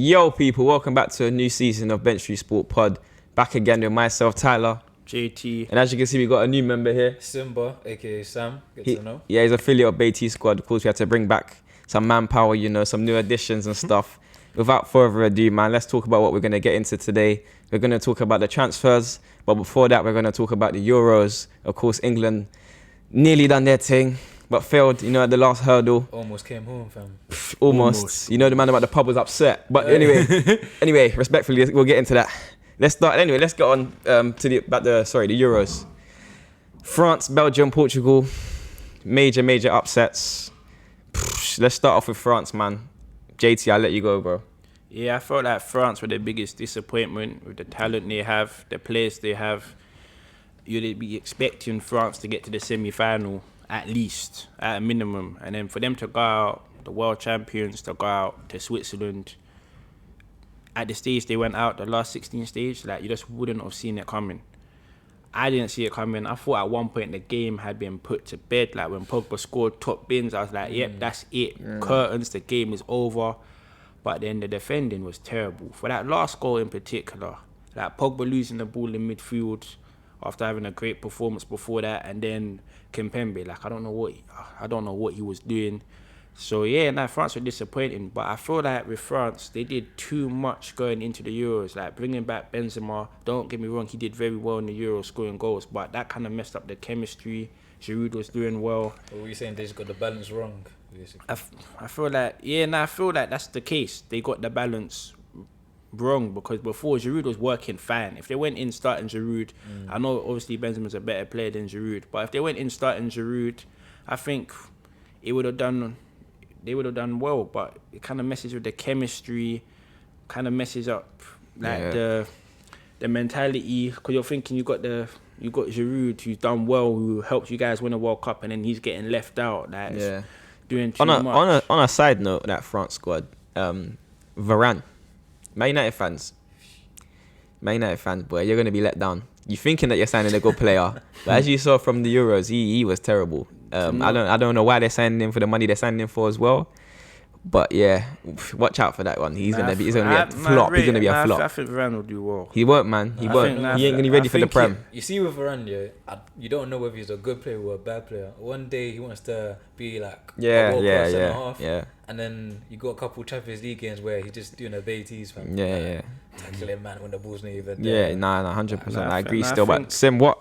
Yo, people, welcome back to a new season of Benchviews Sport Pod. Back again with myself, Tyler. JT. And as you can see, we got a new member here. Simba, aka Sam. To know. Yeah, he's affiliate of BT Squad. Of course, we had to bring back some manpower, some new additions and stuff. Without further ado, man, let's talk about what we're going to get into today. We're going to talk about the transfers. But before that, we're going to talk about the Euros. Of course, England nearly done their thing, but failed, at the last hurdle. Almost came home, fam. Almost. The man about the pub was upset. But anyway, respectfully, we'll get into that. Let's start. Anyway, let's get on to the Euros. France, Belgium, Portugal. Major upsets. Let's start off with France, man. JT, I'll let you go, bro. Yeah, I felt like France were the biggest disappointment with the talent they have, the players they have. You'd be expecting France to get to the semi-final, at least, at a minimum. And then for them to go out, the world champions, to go out to Switzerland, at the stage they went out, the last 16 stage, you just wouldn't have seen it coming. I didn't see it coming. I thought at one point the game had been put to bed. When Pogba scored top bins, I was like, yep, that's it. Curtains, the game is over. But then the defending was terrible. For that last goal in particular, Pogba losing the ball in midfield after having a great performance before that, and then Kimpembe, I don't know what he was doing. So France were disappointing, but I feel like with France, they did too much going into the Euros. Bringing back Benzema, don't get me wrong, he did very well in the Euros, scoring goals, but that kind of messed up the chemistry. Giroud was doing well. What were you saying? They just got the balance wrong, basically? I feel like that's the case. They got the balance wrong, because before Giroud was working fine. If they went in starting Giroud, I know obviously Benzema's a better player than Giroud, but if they went in starting Giroud, I think they would have done well, but it kind of messes with the chemistry, kind of messes up the mentality, because you're thinking you got Giroud, who's done well, who helps you guys win a World Cup, and then he's getting left out. Doing too much. On a side note, that France squad, Varane, Man United fans, boy, you're gonna be let down. You're thinking that you're signing a good player, but as you saw from the Euros, he was terrible. I don't know why they're signing him for the money they're signing him for as well. But watch out for that one. He's gonna be a flop. He's gonna be a flop. I think Varane will do well. He won't, man. He won't. He ain't gonna be ready for the Prem. You see with Varane, you don't know whether he's a good player or a bad player. One day he wants to be a half, and then you got a couple Champions League games where he's just doing a Beatties, fam. Tackling man when the ball's not even there. 100%. I agree still. But Sim, what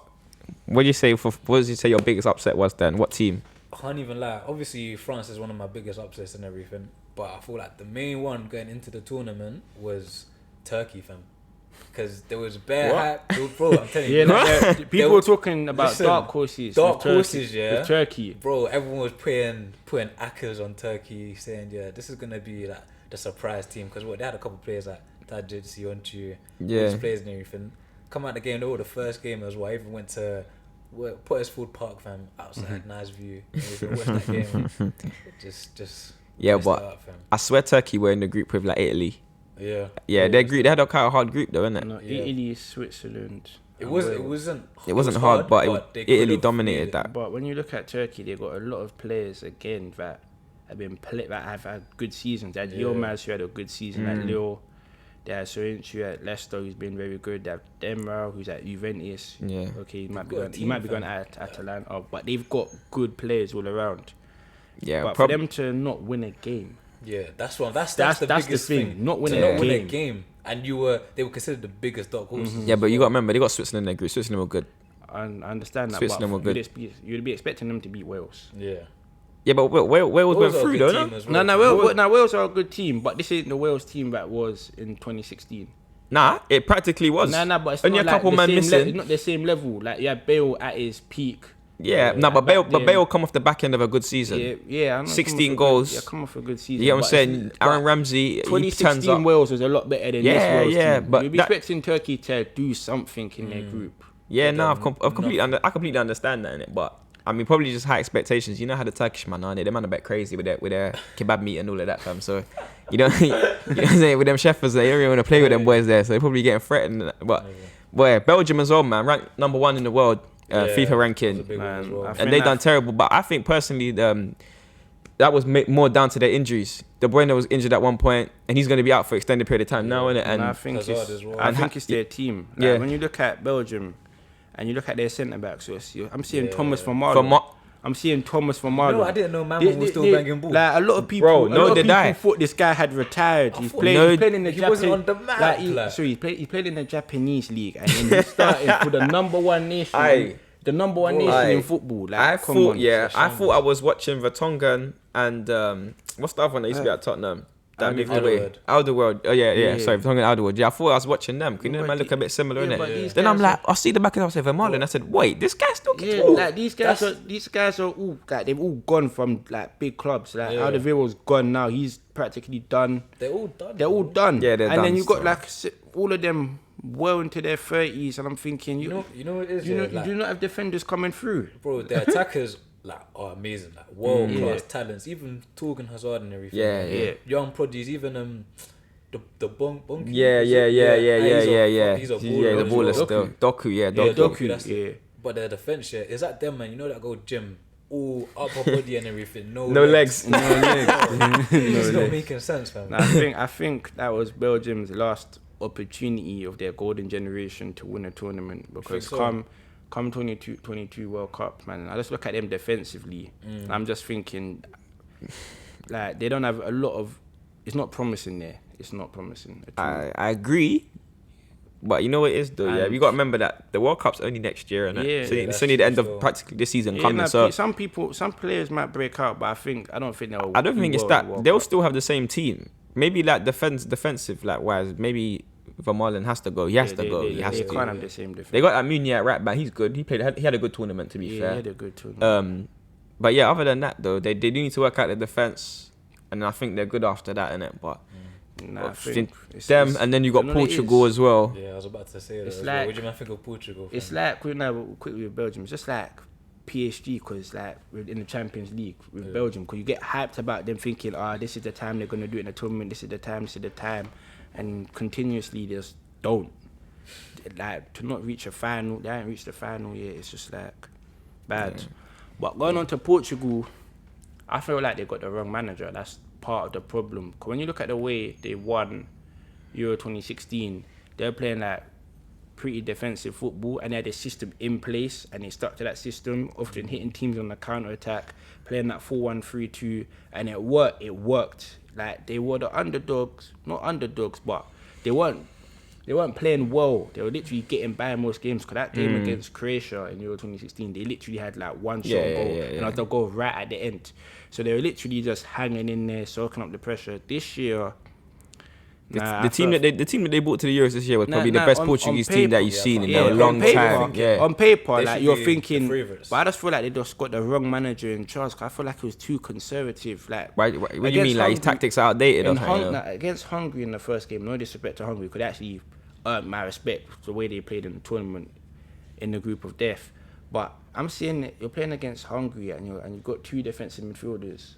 did you say? What did you say your biggest upset was then? What team? I can't even lie. Obviously, France is one of my biggest upsets and everything. But I feel like the main one going into the tournament was Turkey, fam. Because there was bare hype. Bro, I'm telling you. People were talking about dark horses. With Turkey. Bro, everyone was putting acres on Turkey, saying, this is going to be the surprise team. Because they had a couple players like Tajid, Sionchu, these players and everything. Come out the game, they were the first game as well. I even went to Pottersfield Park, fam, outside, nice view. Watch that game. Just but I swear Turkey were in the group with Italy. Their group, they had a kind of hard group though, innit? No, Italy, Switzerland. It wasn't hard, but Italy dominated that. But when you look at Turkey, they got a lot of players again that have had good seasons. They had Yilmaz, who had a good season at Lille. They had Sancho at Leicester, who's been very good. They have Dembele, who's at Juventus. Okay, he might be going at Atalanta, but they've got good players all around. But for them to not win a game, that's the biggest thing. Not winning a game, and they were considered the biggest dark horses. Yeah, but you got to remember they got Switzerland in their group. Switzerland were good. I understand that. Switzerland were good. You'd be expecting them to beat Wales. Yeah, but Wales went through, though, no? No, Wales are a good team, but this isn't the Wales team that was in 2016. Nah, it practically was. But it's only not a couple men missing. It's not the same level. Bale at his peak. But Bale come off the back end of a good season. I know. 16 goals. Come off a good season. You know what I'm saying? Aaron Ramsey, 2016 Wales was a lot better than this Wales team. But you'd be expecting Turkey to do something in their group. I completely understand that, innit? But I mean, probably just high expectations. You know how the Turkish man are, they man a bit crazy with their kebab meat and all of that, fam. So, you know what I'm saying? With them shepherds, they don't really want to play with them boys there. So they're probably getting threatened. But Belgium as well, man, ranked number 1 in the world, FIFA ranking, well. and they done terrible. But I think personally, that was more down to their injuries. De Bruyne was injured at one point, and he's going to be out for extended period of time now, innit? And I think Hazard as well. I think it's their team. Like, Yeah. When you look at Belgium, and you look at their centre backs, I'm seeing Thomas from Marlow. I'm seeing Thomas from Marlow. No, I didn't know man was still banging ball. Like a lot of people, Bro, no, they died. thought this guy had retired. He's thought- playing in the he wasn't on the map, Like, like. he played in the Japanese league, and then he started for the number one nation. Aye. The number one nation Aye. in football. Like, I come thought, on, yeah, it's a I shambles. thought I was watching Vertonghen and what's the other one that used to be at Tottenham? That moved away. Alderweireld. Oh yeah. Sorry, Vertonghen and Alderweireld. Yeah, I thought I was watching them. Because man look a bit similar, yeah, innit? but these Then I'm guys like, I see the back and I say Vermaelen. I said, wait, this guy still gets Yeah, ball. like these guys are all like they've all gone from like big clubs. Like Alderweireld's gone now. He's practically done. They're all done. They're all done. Yeah, they're and done then you've got still. like all of them well into their 30s, and I'm thinking, You know what it is? you Like, do not have defenders coming through. bro, the attackers like are amazing, like world class talents. Even Torgan Hazard and everything. Yeah. Young prodigies, even the Bonky. Yeah. He's a He's a baller as well. still. Doku, yeah. Yeah, Doku. Doku, that's yeah. it. But the defense, is that them, man? You know that go gym, all upper body and everything, no legs. No legs. It's not making sense, fam. I think that was Belgium's last opportunity of their golden generation to win a tournament, because so? come 22 World Cup, man, I just look at them defensively. I'm just thinking, like, they don't have a lot of. It's not promising there. It's not promising at all. I agree. But you know what it is though, yeah. And- You got to remember that the World Cup's only next year, and Yeah. it's only the end true. of practically this season Yeah, coming. nah, So some players might break out, but I don't think they'll. I don't do think it's well in that. the World They'll Cup. still have the same team. Maybe like defensive like wise. Maybe Vermaelen has to go. He has to go. He has They to. can't have the same defense. They got that Meunier at right back. He's good. He had a good tournament, to be He fair. had a good tournament. But yeah, other than that though, they do need to work out the defense, and I think they're good after that, innit? But Nah, I but think them, and then you got you know what it Portugal is? as well. Yeah, I was about to say that. It's as well. like- What do you man think of Portugal? It's fam? like quickly with Belgium. It's just like PSG, because like in the Champions League with Belgium, because you get hyped about them thinking, this is the time they're gonna do it in the tournament. This is the time, and continuously they just don't. Like, to not reach a final, they haven't reached the final yet. It's just like bad. Yeah. But going on to Portugal, I feel like they got the wrong manager. That's part of the problem. 'Cause when you look at the way they won Euro 2016, they're playing like pretty defensive football, and they had a system in place, and they stuck to that system, often hitting teams on the counter attack, playing that 4-1-3-2, and it worked. Like, they were the underdogs, not underdogs, but they weren't playing well. They were literally getting by in most games. Because that game against Croatia in Euro 2016, they literally had like one shot goal, and they'll go right at the end. So they were literally just hanging in there, soaking up the pressure. This year, The team that they brought to the Euros this year was probably the best Portuguese team that you've seen in a long time. Yeah. On paper, They like, should you're be thinking, the favourites. but I just feel like they just got the wrong manager in charge. 'Cause I feel like it was too conservative. Like, What do you against mean? Like his Hungary- tactics are outdated or in something? Hung- against Hungary in the first game, no disrespect to Hungary, could actually earn my respect for the way they played in the tournament in the group of death. But I'm seeing that you're playing against Hungary and you've got two defensive midfielders.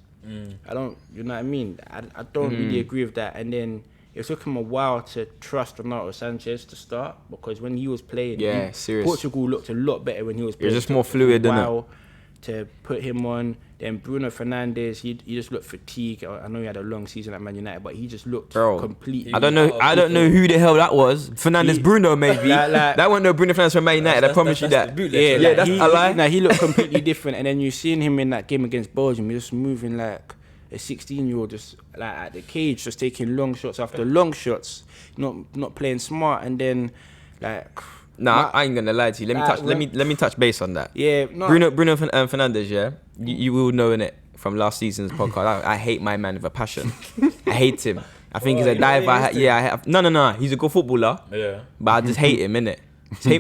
I don't, you know what I mean? I don't really agree with that. And then it took him a while to trust Renato Sanchez to start, because when he was playing, serious. Portugal looked a lot better when he was It playing. was just more fluid, didn't it? while to put him on. Then Bruno Fernandes, he just looked fatigued. I know he had a long season at Man United, but he just looked completely. I don't know who the hell that was. Fernandes Bruno maybe. That wasn't no Bruno Fernandes from Man United. I promise you that. That's a lie. He looked completely different. And then you seen him in that game against Belgium, he was moving like a 16-year-old, just like at the cage, just taking long shots after long shots, not playing smart. And then like, Nah, I ain't gonna lie to you. Let me touch base on that. yeah, no, Bruno Fernandes, yeah. You will know in it from last season's podcast. I hate my man with a passion. I hate him. I think he's a diver. No. He's a good footballer. Yeah. But I just hate him, innit?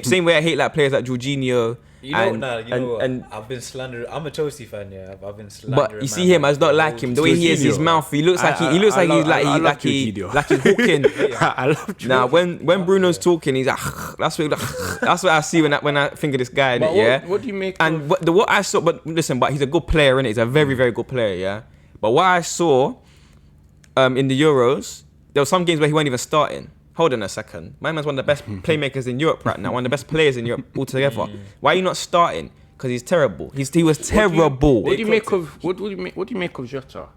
Same way I hate like players like Jorginho. You know what? I've been slandering. I'm a Chelsea fan, yeah. I've been slandering. But you see him, I just don't like him. The way he has his mouth, he looks like he's hooking. I love Jorginho. Now when Bruno's talking, he's like that's what I see when I think of this guy. But Yeah. what do you make? And what I saw, but listen, but he's a good player, innit? He's a very, very good player, yeah. But what I saw in the Euros, there were some games where he wasn't even starting. Hold on a second. My man's one of the best playmakers in Europe right now, one of the best players in Europe altogether. Why are you not starting? Because he's terrible. He was terrible. What do you make of Jota?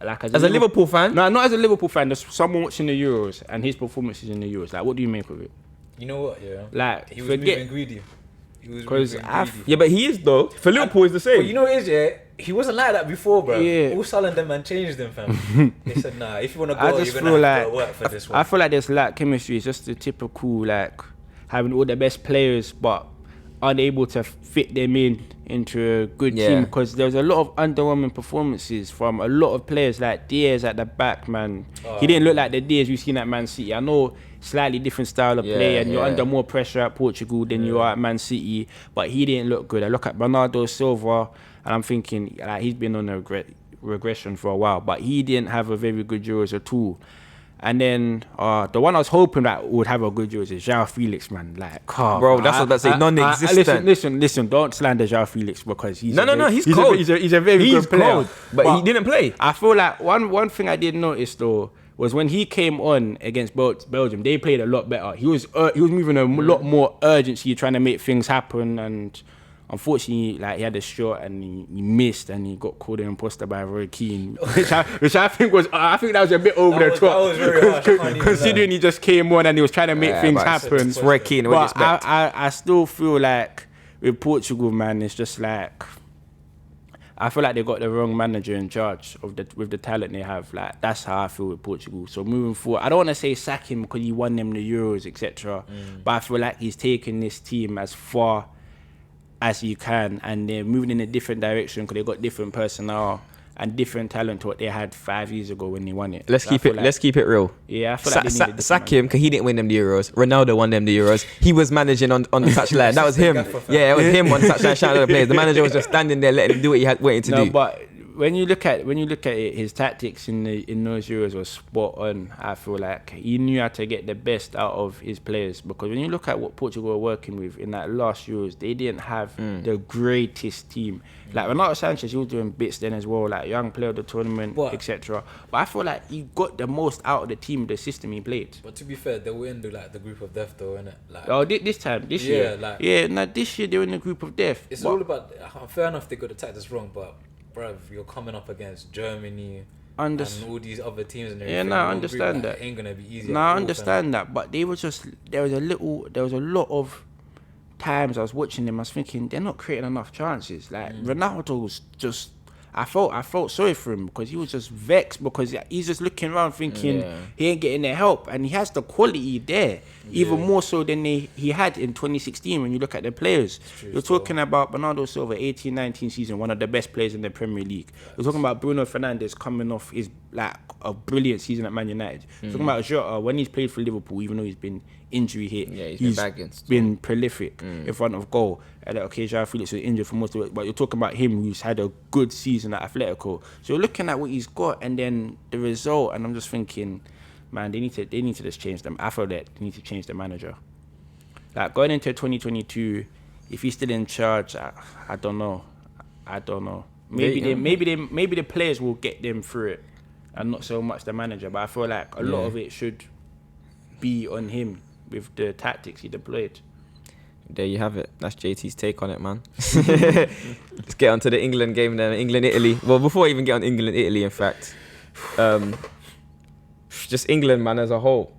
Like As a Liverpool fan? No, not as a Liverpool fan. There's someone watching the Euros and his performances in the Euros. Like, what do you make of it? You know what? Yeah. Like, He was moving greedy. He was Because moving greedy. Yeah, but he is though. For Liverpool, it's the same. But you know what it is, yeah? He wasn't like that before, bro. Yeah. All Salah and them man changed him, fam. They said, nah, if you want to go, I just you're feel going to have like to work for this one. I feel like there's lack chemistry. It's just the typical like having all the best players, but unable to fit them into a good team. Because there's a lot of underwhelming performances from a lot of players, like Diaz at the back, man. He didn't look like the Diaz we've seen at Man City. I know slightly different style of play, and you're under more pressure at Portugal than you are at Man City, but he didn't look good. I look at Bernardo Silva, and I'm thinking like he's been on a regression for a while, but he didn't have a very good Euros at all. And then the one I was hoping that would have a good Euros is João Felix, man. Like, bro, that's what I was about to say. Non-existent. Listen. Don't slander João Felix because he's he's cold. He's a very good player, cold, but he didn't play. I feel like one thing I did notice though was when he came on against Belgium, they played a lot better. He was moving a lot more urgency, trying to make things happen, and unfortunately, like he had a shot and he missed, and he got called an imposter by Roy Keane, which I think that was a bit over the top. That was very harsh, considering he just came on and he was trying to make things happen. It's Roy Keane. But I still feel like with Portugal, man, it's just like I feel like they got the wrong manager in charge with the talent they have. Like that's how I feel with Portugal. So moving forward, I don't want to say sack him because he won them the Euros, etc. But I feel like he's taken this team as far as you can, and they're moving in a different direction because they got different personnel and different talent to what they had 5 years ago when they won it. Let's keep it real. Yeah, I feel like they needed sack him because he didn't win them the Euros. Ronaldo won them the Euros. He was managing on the touchline. That was him. Yeah, it was him on the touchline shouting at the players. The manager was just standing there letting him do what he had waiting to do. No, but when you look at it, his tactics in those Euros was spot on. I feel like he knew how to get the best out of his players, because when you look at what Portugal were working with in that last Euros, they didn't have the greatest team. Like Renato Sanchez, he was doing bits then as well, like young player of the tournament, etc. But I feel like he got the most out of the team, the system he played. But to be fair, they were in the group of death though, innit? This year. This year they were in the group of death. It's all about. Fair enough, they got the tactics wrong, but bruv, you're coming up against Germany and all these other teams and everything. Yeah, I understand that. It ain't gonna be easy. I understand that, but there was a lot of times I was watching them, I was thinking they're not creating enough chances. Like Ronaldo's just, I felt sorry for him because he was just vexed because he's just looking around thinking he ain't getting their help, and he has the quality there, even more so than he had in 2016 when you look at the players. You're talking about Bernardo Silva, 18-19 season, one of the best players in the Premier League. You're talking about Bruno Fernandes coming off his like a brilliant season at Man United. You're talking about Jota, when he's played for Liverpool, even though he's been injury hit, he's been prolific in front of goal. And João Felix was injured for most of it, but you're talking about him who's had a good season at Atletico. So you're looking at what he's got and then the result, and I'm just thinking, man, they need to just change them. I feel that they need to change the manager. Like going into 2022, if he's still in charge, I don't know. Maybe the players will get them through it, and not so much the manager. But I feel like a lot of it should be on him with the tactics he deployed. There you have it. That's JT's take on it, man. Let's get on to the England game then. England-Italy. Well, before I even get on England-Italy, in fact, just England, man, as a whole.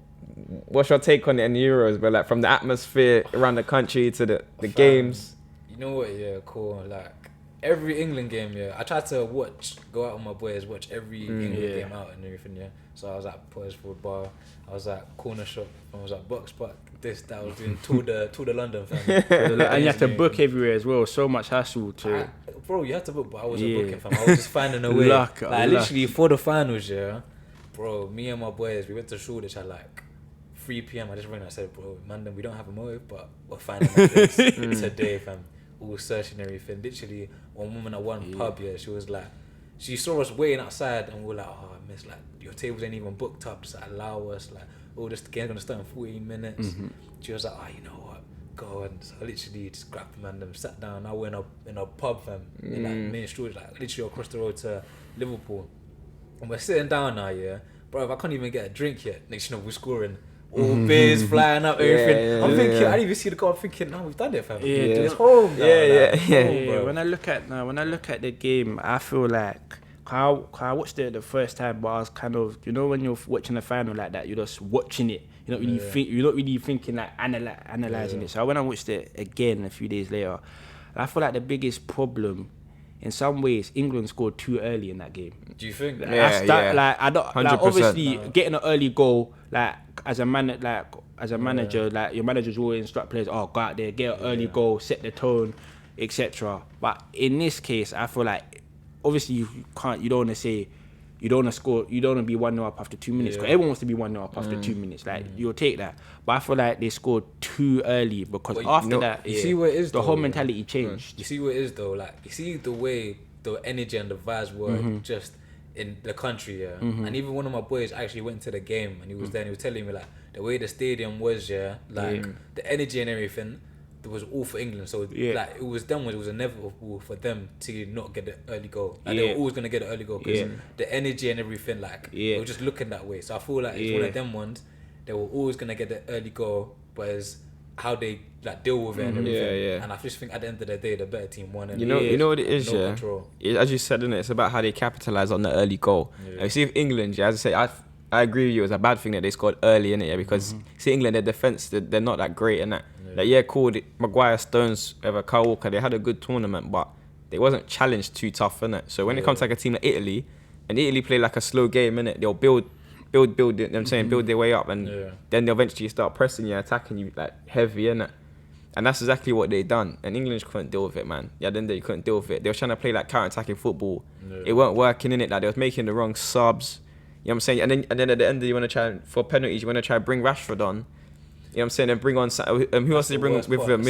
What's your take on it in the Euros, bro? Like, from the atmosphere around the country to the games. You know what? Yeah, cool. Like, every England game, I tried to go out with my boys, watch every England game out and everything, So I was at Pottersfield Bar, I was at Corner Shop, I was at Box Park, I was doing tour the London, fam. And you have to book everywhere as well, so much hassle to... Bro, you had to book, but I wasn't booking, fam. I was just finding a way. Literally, for the finals, bro, me and my boys, we went to Shoreditch at like 3 p.m. I just rang and I said, bro, mandem, we don't have a motive, but we're finding a place today, fam. All searching everything. Literally, one woman at one pub, she was like, she saw us waiting outside and we were like, oh, miss, like, your tables ain't even booked up, just allow us, like, this game's gonna start in 14 minutes. She was like, oh, you know what, go on. So I literally just grabbed the man, them sat down. Now we're in a pub, fam, in like main street, like literally across the road to Liverpool. And we're sitting down now, bro, I can't even get a drink yet. Next you know, we're scoring. All beers flying up, everything. I'm thinking, I didn't even see the goal. I'm thinking, no, we've done it, fam. It's home now. When I look at the game, I feel like, I watched it the first time, but I was kind of, you know, when you're watching a final like that, you're just watching it. You're not really you're not really thinking like analyzing it. So when I watched it again a few days later, I feel like the biggest problem, in some ways, England scored too early in that game. Do you think? Like, like I don't. Like, 100%. obviously, getting an early goal, like as a manager, like your managers always instruct players, oh, go out there, get an early goal, set the tone, etc. But in this case, I feel like obviously you don't want to say. You don't want to score. You don't want to be 1-0 up after 2 minutes. Because everyone wants to be 1-0 up after 2 minutes. Like you'll take that. But I feel like they scored too early because after that, you see what it is. The whole mentality changed. You see what it is though. Like you see the way the energy and the vibes were just in the country. Yeah. And even one of my boys actually went to the game and he was there. And he was telling me like the way the stadium was. Yeah. Like the energy and everything. It was all for England, so like it was inevitable for them to not get the early goal. Like they were always gonna get the early goal because the energy and everything, like they were just looking that way. So I feel like it's one of them ones. They were always gonna get the early goal, but it's how they like deal with it and everything. And I just think at the end of the day, the better team won. And you know what it is, control. As you said, innit, it's about how they capitalize on the early goal. You see, if England, as I say, I agree with you. It's a bad thing that they scored early, innit? Because see, England, their defense, they're not that great, innit? Like cool. Maguire, Stones, Kyle Walker, they had a good tournament, but they wasn't challenged too tough, innit? So when it comes to like a team like Italy, and Italy play like a slow game, innit? They'll build. You know what I'm saying, build their way up, and then they'll eventually start pressing you, attacking you like heavy, innit? And that's exactly what they done. And England couldn't deal with it, man. Yeah, then they couldn't deal with it. They were trying to play like counter-attacking football. It weren't working, innit? Like they was making the wrong subs. You know what I'm saying? And then at the end, you want to try for penalties. You want to try to bring Rashford on. You know what I'm saying? And bring on who else did they bring with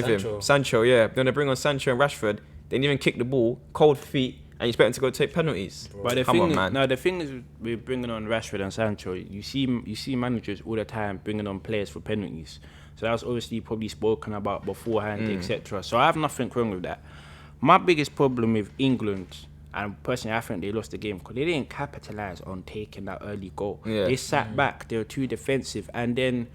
him? Sancho. Yeah. They're gonna bring on Sancho and Rashford. They didn't even kick the ball, cold feet, and you expect them to go take penalties. But the thing is, we're bringing on Rashford and Sancho. You see managers all the time bringing on players for penalties. So that was obviously probably spoken about beforehand, etc. So I have nothing wrong with that. My biggest problem with England, and personally, I think they lost the game because they didn't capitalise on taking that early goal. Yeah. They sat back. They were too defensive, and then.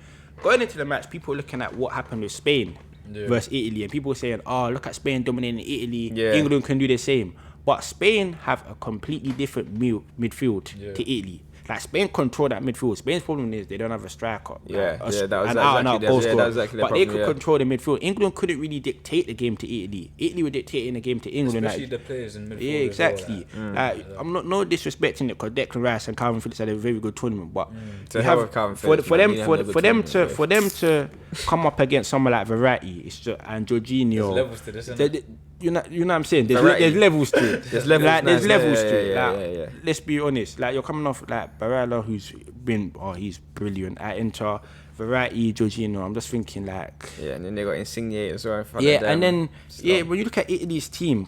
Going into the match, people were looking at what happened with Spain versus Italy, and people were saying, "Oh, look at Spain dominating Italy. England can do the same." But Spain have a completely different midfield to Italy. Like Spain control that midfield. Spain's problem is they don't have a striker. That was exactly but they could control the midfield. England couldn't really dictate the game to Italy. Italy were dictating the game to England. Especially the players in midfield. Yeah, exactly. I'm not disrespecting it because Declan Rice and Calvin Phillips had a very good tournament, but for them to come up against someone like Verratti and Jorginho, there's levels to this, you know what I'm saying? There's levels to it. There's levels to it. Let's be honest. Like you're coming off like Barella, who's been he's brilliant at Inter. Verratti, Jorginho. I'm just thinking like and then they got Insigne as well. And then when you look at Italy's team,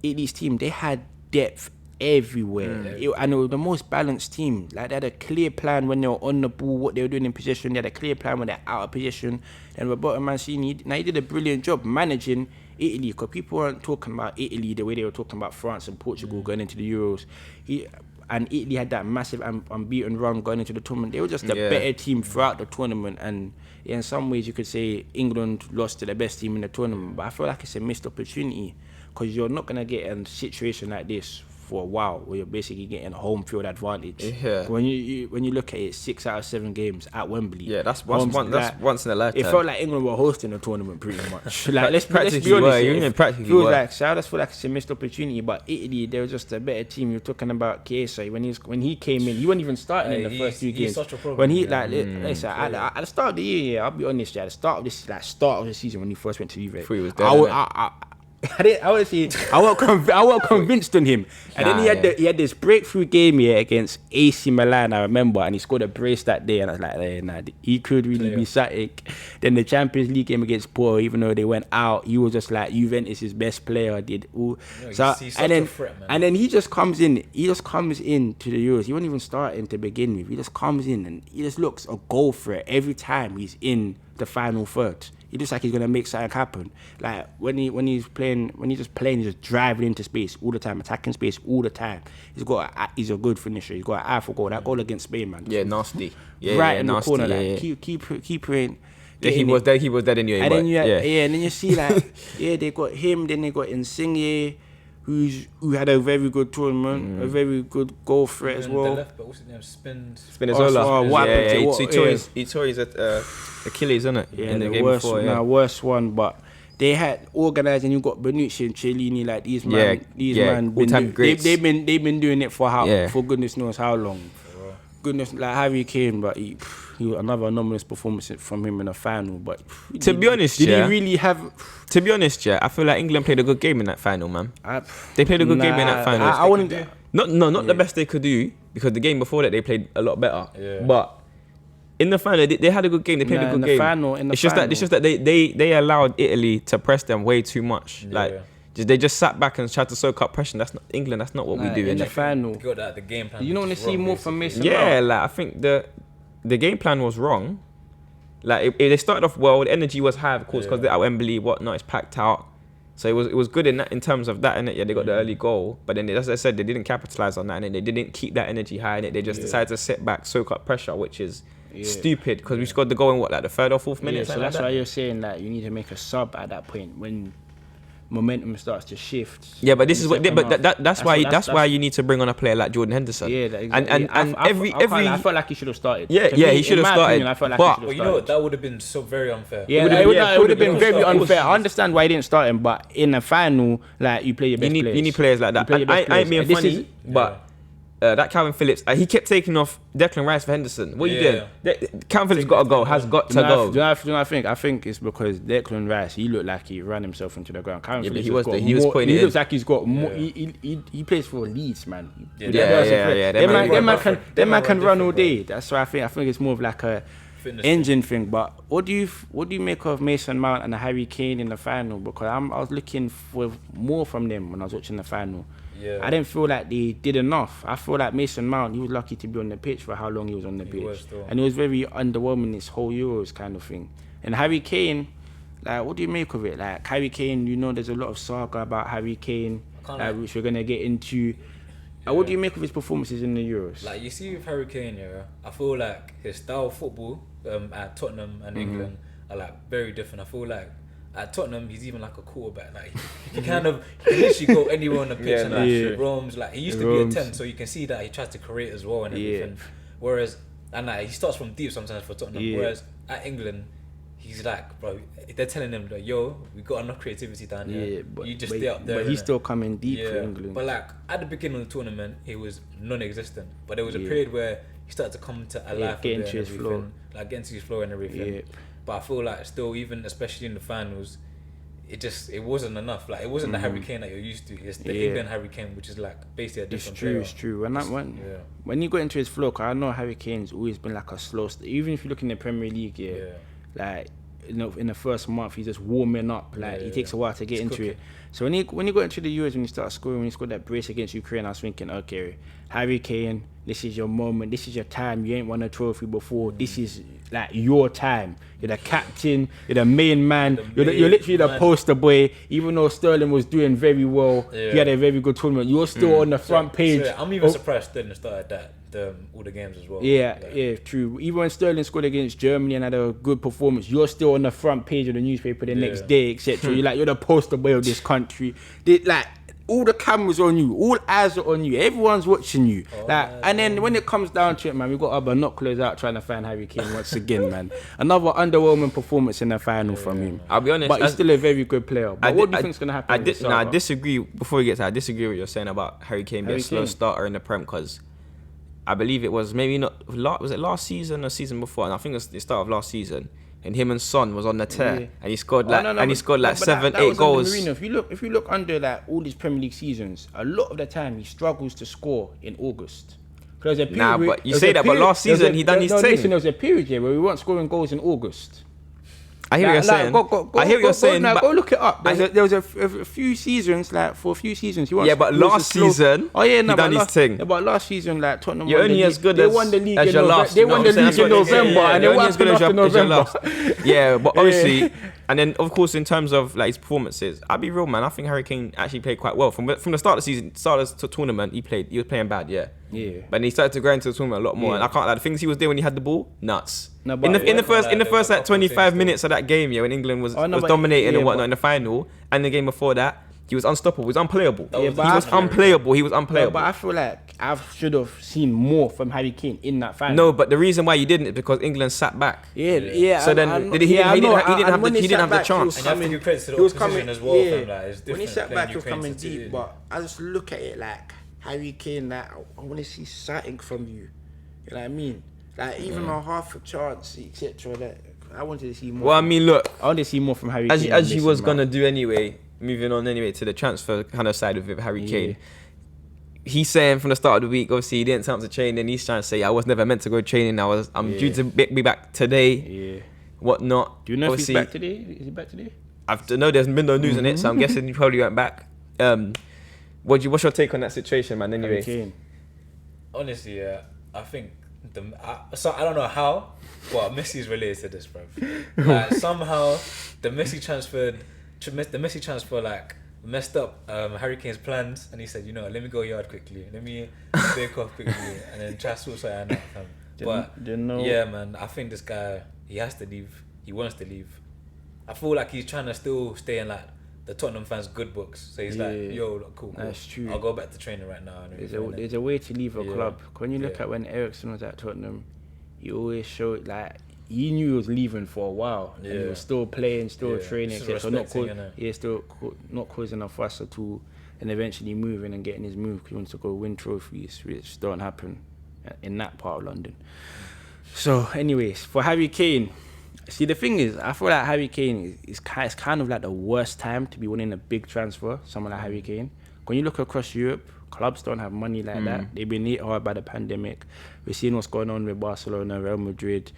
they had depth everywhere. And it was the most balanced team. Like they had a clear plan when they were on the ball, what they were doing in possession. They had a clear plan when they're out of possession. And Roberto Mancini, he did a brilliant job managing Italy, because people weren't talking about Italy the way they were talking about France and Portugal going into the Euros. And Italy had that massive unbeaten run going into the tournament. They were just a better team throughout the tournament, and in some ways you could say England lost to the best team in the tournament. But I feel like it's a missed opportunity, because you're not going to get in a situation like this for a while where you're basically getting a home field advantage. When you look at it, 6 out of 7 games at Wembley. That's once in a lifetime. It felt like England were hosting the tournament pretty much. Like let's be honest. I just feel like it's a missed opportunity. But Italy, they were just a better team. You're talking about Chiesa when he came in, he wasn't even starting in the first 2 games. Such a problem. When he at the start of the year, I'll be honest, at the start of the season when he first went to Juve, I wasn't convinced on him, and then he had this breakthrough game against AC Milan, I remember, and he scored a brace that day, and I was like, he could really be something. Then the Champions League game against Porto, even though they went out, he was just like Juventus' best player. And then he just comes in to the Euros. He wasn't even starting to begin with. He just comes in and he just looks a goal threat every time he's in the final third. He looks like he's gonna make something happen. Like when he's just driving into space all the time, attacking space all the time. He's a good finisher. He's got an eye for goal. That goal against Spain, man. Yeah, nasty. Yeah, right in nasty, the corner. Keep praying. Yeah, he was dead anyway. And then you see like they got him. Then they got Insigne, who had a very good tournament, a very good goal threat as well. The left, but what's his name? Spinazzola. He tore his Achilles, isn't it? Yeah, in the the game worst, before. Yeah. worst one, but they had organised, and you got Bonucci and Cellini, like these man, all-time greats. they've been doing it for goodness knows how long. Goodness, like Harry Kane, but he another anomalous performance from him in the final. But to be honest, he really have? To be honest, I feel like England played a good game in that final, man. They played a good game in that final. I wouldn't. Not the best they could do, because the game before that they played a lot better. Yeah. But in the final, they had a good game. They played a good game. It's just that they allowed Italy to press them way too much. They just sat back and tried to soak up pressure. That's not England. That's not what we do in the final. The game plan. You don't want to see more from Mason. Yeah, like I think the game plan was wrong. Like if they started off well, the energy was high, of course, because they're at Wembley, whatnot, it's packed out. So it was good in terms of that, and they got the early goal. But then, as I said, they didn't capitalize on that, and they didn't keep that energy high, and they just decided to sit back, soak up pressure, which is stupid, because we scored the goal in the third or fourth minute. Yeah, so that's why you're saying that you need to make a sub at that point when momentum starts to shift. Yeah, but this is what. That's why you need to bring on a player like Jordan Henderson. Yeah, exactly. I felt like he should have started. Yeah, he should have started. I felt like but he should have started. You know what? That would have been so very unfair. Yeah, it would have been very unfair. I understand why he didn't start him, but in the final, like you play your best players. You need players like that. I ain't being funny, but. That Calvin Phillips, he kept taking off Declan Rice for Henderson. What are you doing? Calvin Phillips got to go, has got to go. Do you know what I think? I think it's because Declan Rice, he looked like he ran himself into the ground. Calvin Phillips he was putting it in. He looks like he's got more. He plays for Leeds, man. Yeah. Them man can run all day. That's why I think it's more of like a engine thing. But what do you make of Mason Mount and Harry Kane in the final? Because I was looking for more from them when I was watching the final. Yeah. I didn't feel like they did enough. I feel like Mason Mount, he was lucky to be on the pitch for how long he was on the pitch. And it was very underwhelming, this whole Euros kind of thing. And Harry Kane, like, what do you make of it? Like, Harry Kane, there's a lot of saga about Harry Kane, which we're going to get into. What do you make of his performances in the Euros? Like, you see with Harry Kane, I feel like his style of football at Tottenham and England are, like, very different. I feel like at Tottenham, he's even like a quarterback. Like he can literally go anywhere on the pitch and roams. Like he used to be a 10, so you can see that he tries to create as well and everything. Whereas he starts from deep sometimes for Tottenham. Whereas at England, he's like, bro, they're telling him that, yo, we got enough creativity down here. You just stay up there. But he's still coming deep for England. But like at the beginning of the tournament, he was non-existent. But there was a period where he started to come to life, get into his flow, like get into his flow and everything. Yeah. But I feel like still, even especially in the finals, it wasn't enough. Like it wasn't the Harry Kane that you're used to. It's the England Harry Kane, which is like basically a different player. It's true. When you got into his flow, cause I know Harry Kane's always been like a slow. Even if you look in the Premier League, like in the first month, he's just warming up. Like he takes a while to get into it. So when he got into the Euros, when he started scoring, when he scored that brace against Ukraine, I was thinking, okay, Harry Kane, this is your moment. This is your time. You ain't won a trophy before. This is like your time. You're the captain. You're the main man. You're literally the poster boy. Even though Sterling was doing very well, he had a very good tournament. You're still on the front page. I'm even surprised Sterling started that. All the games as well. Yeah, true. Even when Sterling scored against Germany and had a good performance, you're still on the front page of the newspaper the next day, etc. You're the poster boy of this country. All the cameras on you, all eyes are on you, everyone's watching you. And then when it comes down to it, man, we've got our binoculars out trying to find Harry Kane once again, man. Another underwhelming performance in the final from him. I'll be honest, but he's still a very good player. But what do you think's gonna happen? I disagree. Before we get to that, I disagree with what you're saying about Harry Kane being a slow starter in the Prem, because I believe it was maybe not. Was it last season or season before? And I think it was the start of last season. And him and Son was on the tear, and he scored 7, 8 goals. If you look under like all these Premier League seasons, a lot of the time he struggles to score in August. But you say that, but last season he done his thing. Listen, there was a period here where we weren't scoring goals in August. I hear what you're saying. I hear what you're saying. Go look it up. There was a few seasons, like for a few seasons, he won. Yeah, but last season, he done his thing. Yeah, but last season, like Tottenham, you're only as good as won the league as your last. They won the league in November, and they won as good as November. Yeah, but obviously, and then of course in terms of like his performances, I'll be real, man. I think Harry Kane actually played quite well from the start of the season, start of the tournament. He was playing bad, yeah. But then he started to grow into the tournament a lot more, and I can't like the things he was doing when he had the ball, nuts. No, in the first like 25 minutes of that game, when England was dominating and whatnot in the final, and the game before that, He was unstoppable. He was unplayable. That He was was the unplayable. He was Yeah, unplayable. but I feel like I should have seen more from Harry Kane in that final. No, but the reason why you didn't is because England sat back. Yeah. So then he didn't have the chance. And you have to give credit to the He was opposition coming as well. yeah. Fam, like, it's When he different sat playing back, he was Ukraine coming to deep. Italy. But I just look at it like Harry Kane. Like I want to see something from you. You know what I mean? Like even a half a chance, etc. Like I wanted to see more. Well, I mean, look, I want to see more from Harry as Kane. as you than was Messi, gonna man. do anyway. Moving on anyway to the transfer kind of side of it, Harry Yeah. Kane. He's saying from the start of the week, obviously he didn't turn up to training. He's trying to say I was never meant to go training. I'm due to be back today. Yeah. Whatnot. Do you know Obviously, if he's back today? Is he back today? There's been no news on it, so I'm guessing he probably went back. What's your take on that situation, man? Harry Anyway, Kane. Honestly, yeah, I think I don't know how, but Messi's related to this, bro. Like somehow the Messi transfer like messed up Harry Kane's plans, and he said, let me go yard quickly, let me take off quickly, and then try to sort something out. But yeah, man, I think this guy, he has to leave. He wants to leave. I feel like he's trying to still stay in like the Tottenham fans' good books. So he's like, yo, look, cool. That's true. I'll go back to training right now. And There's a way to leave a Yeah. club. When you look at when Ericsson was at Tottenham, he always showed like he knew he was leaving for a while, and he Yeah. was still playing, still Yeah. training, Just etc. respecting, Still not causing a fuss at all, and eventually moving and getting his move because he wants to go win trophies, which don't happen in that part of London. So, anyways, for Harry Kane. See, the thing is, I feel like Harry Kane is kind of like the worst time to be winning a big transfer, someone like Harry Kane. When you look across Europe, clubs don't have money like that. They've been hit hard by the pandemic. We're seeing what's going on with Barcelona, Real Madrid.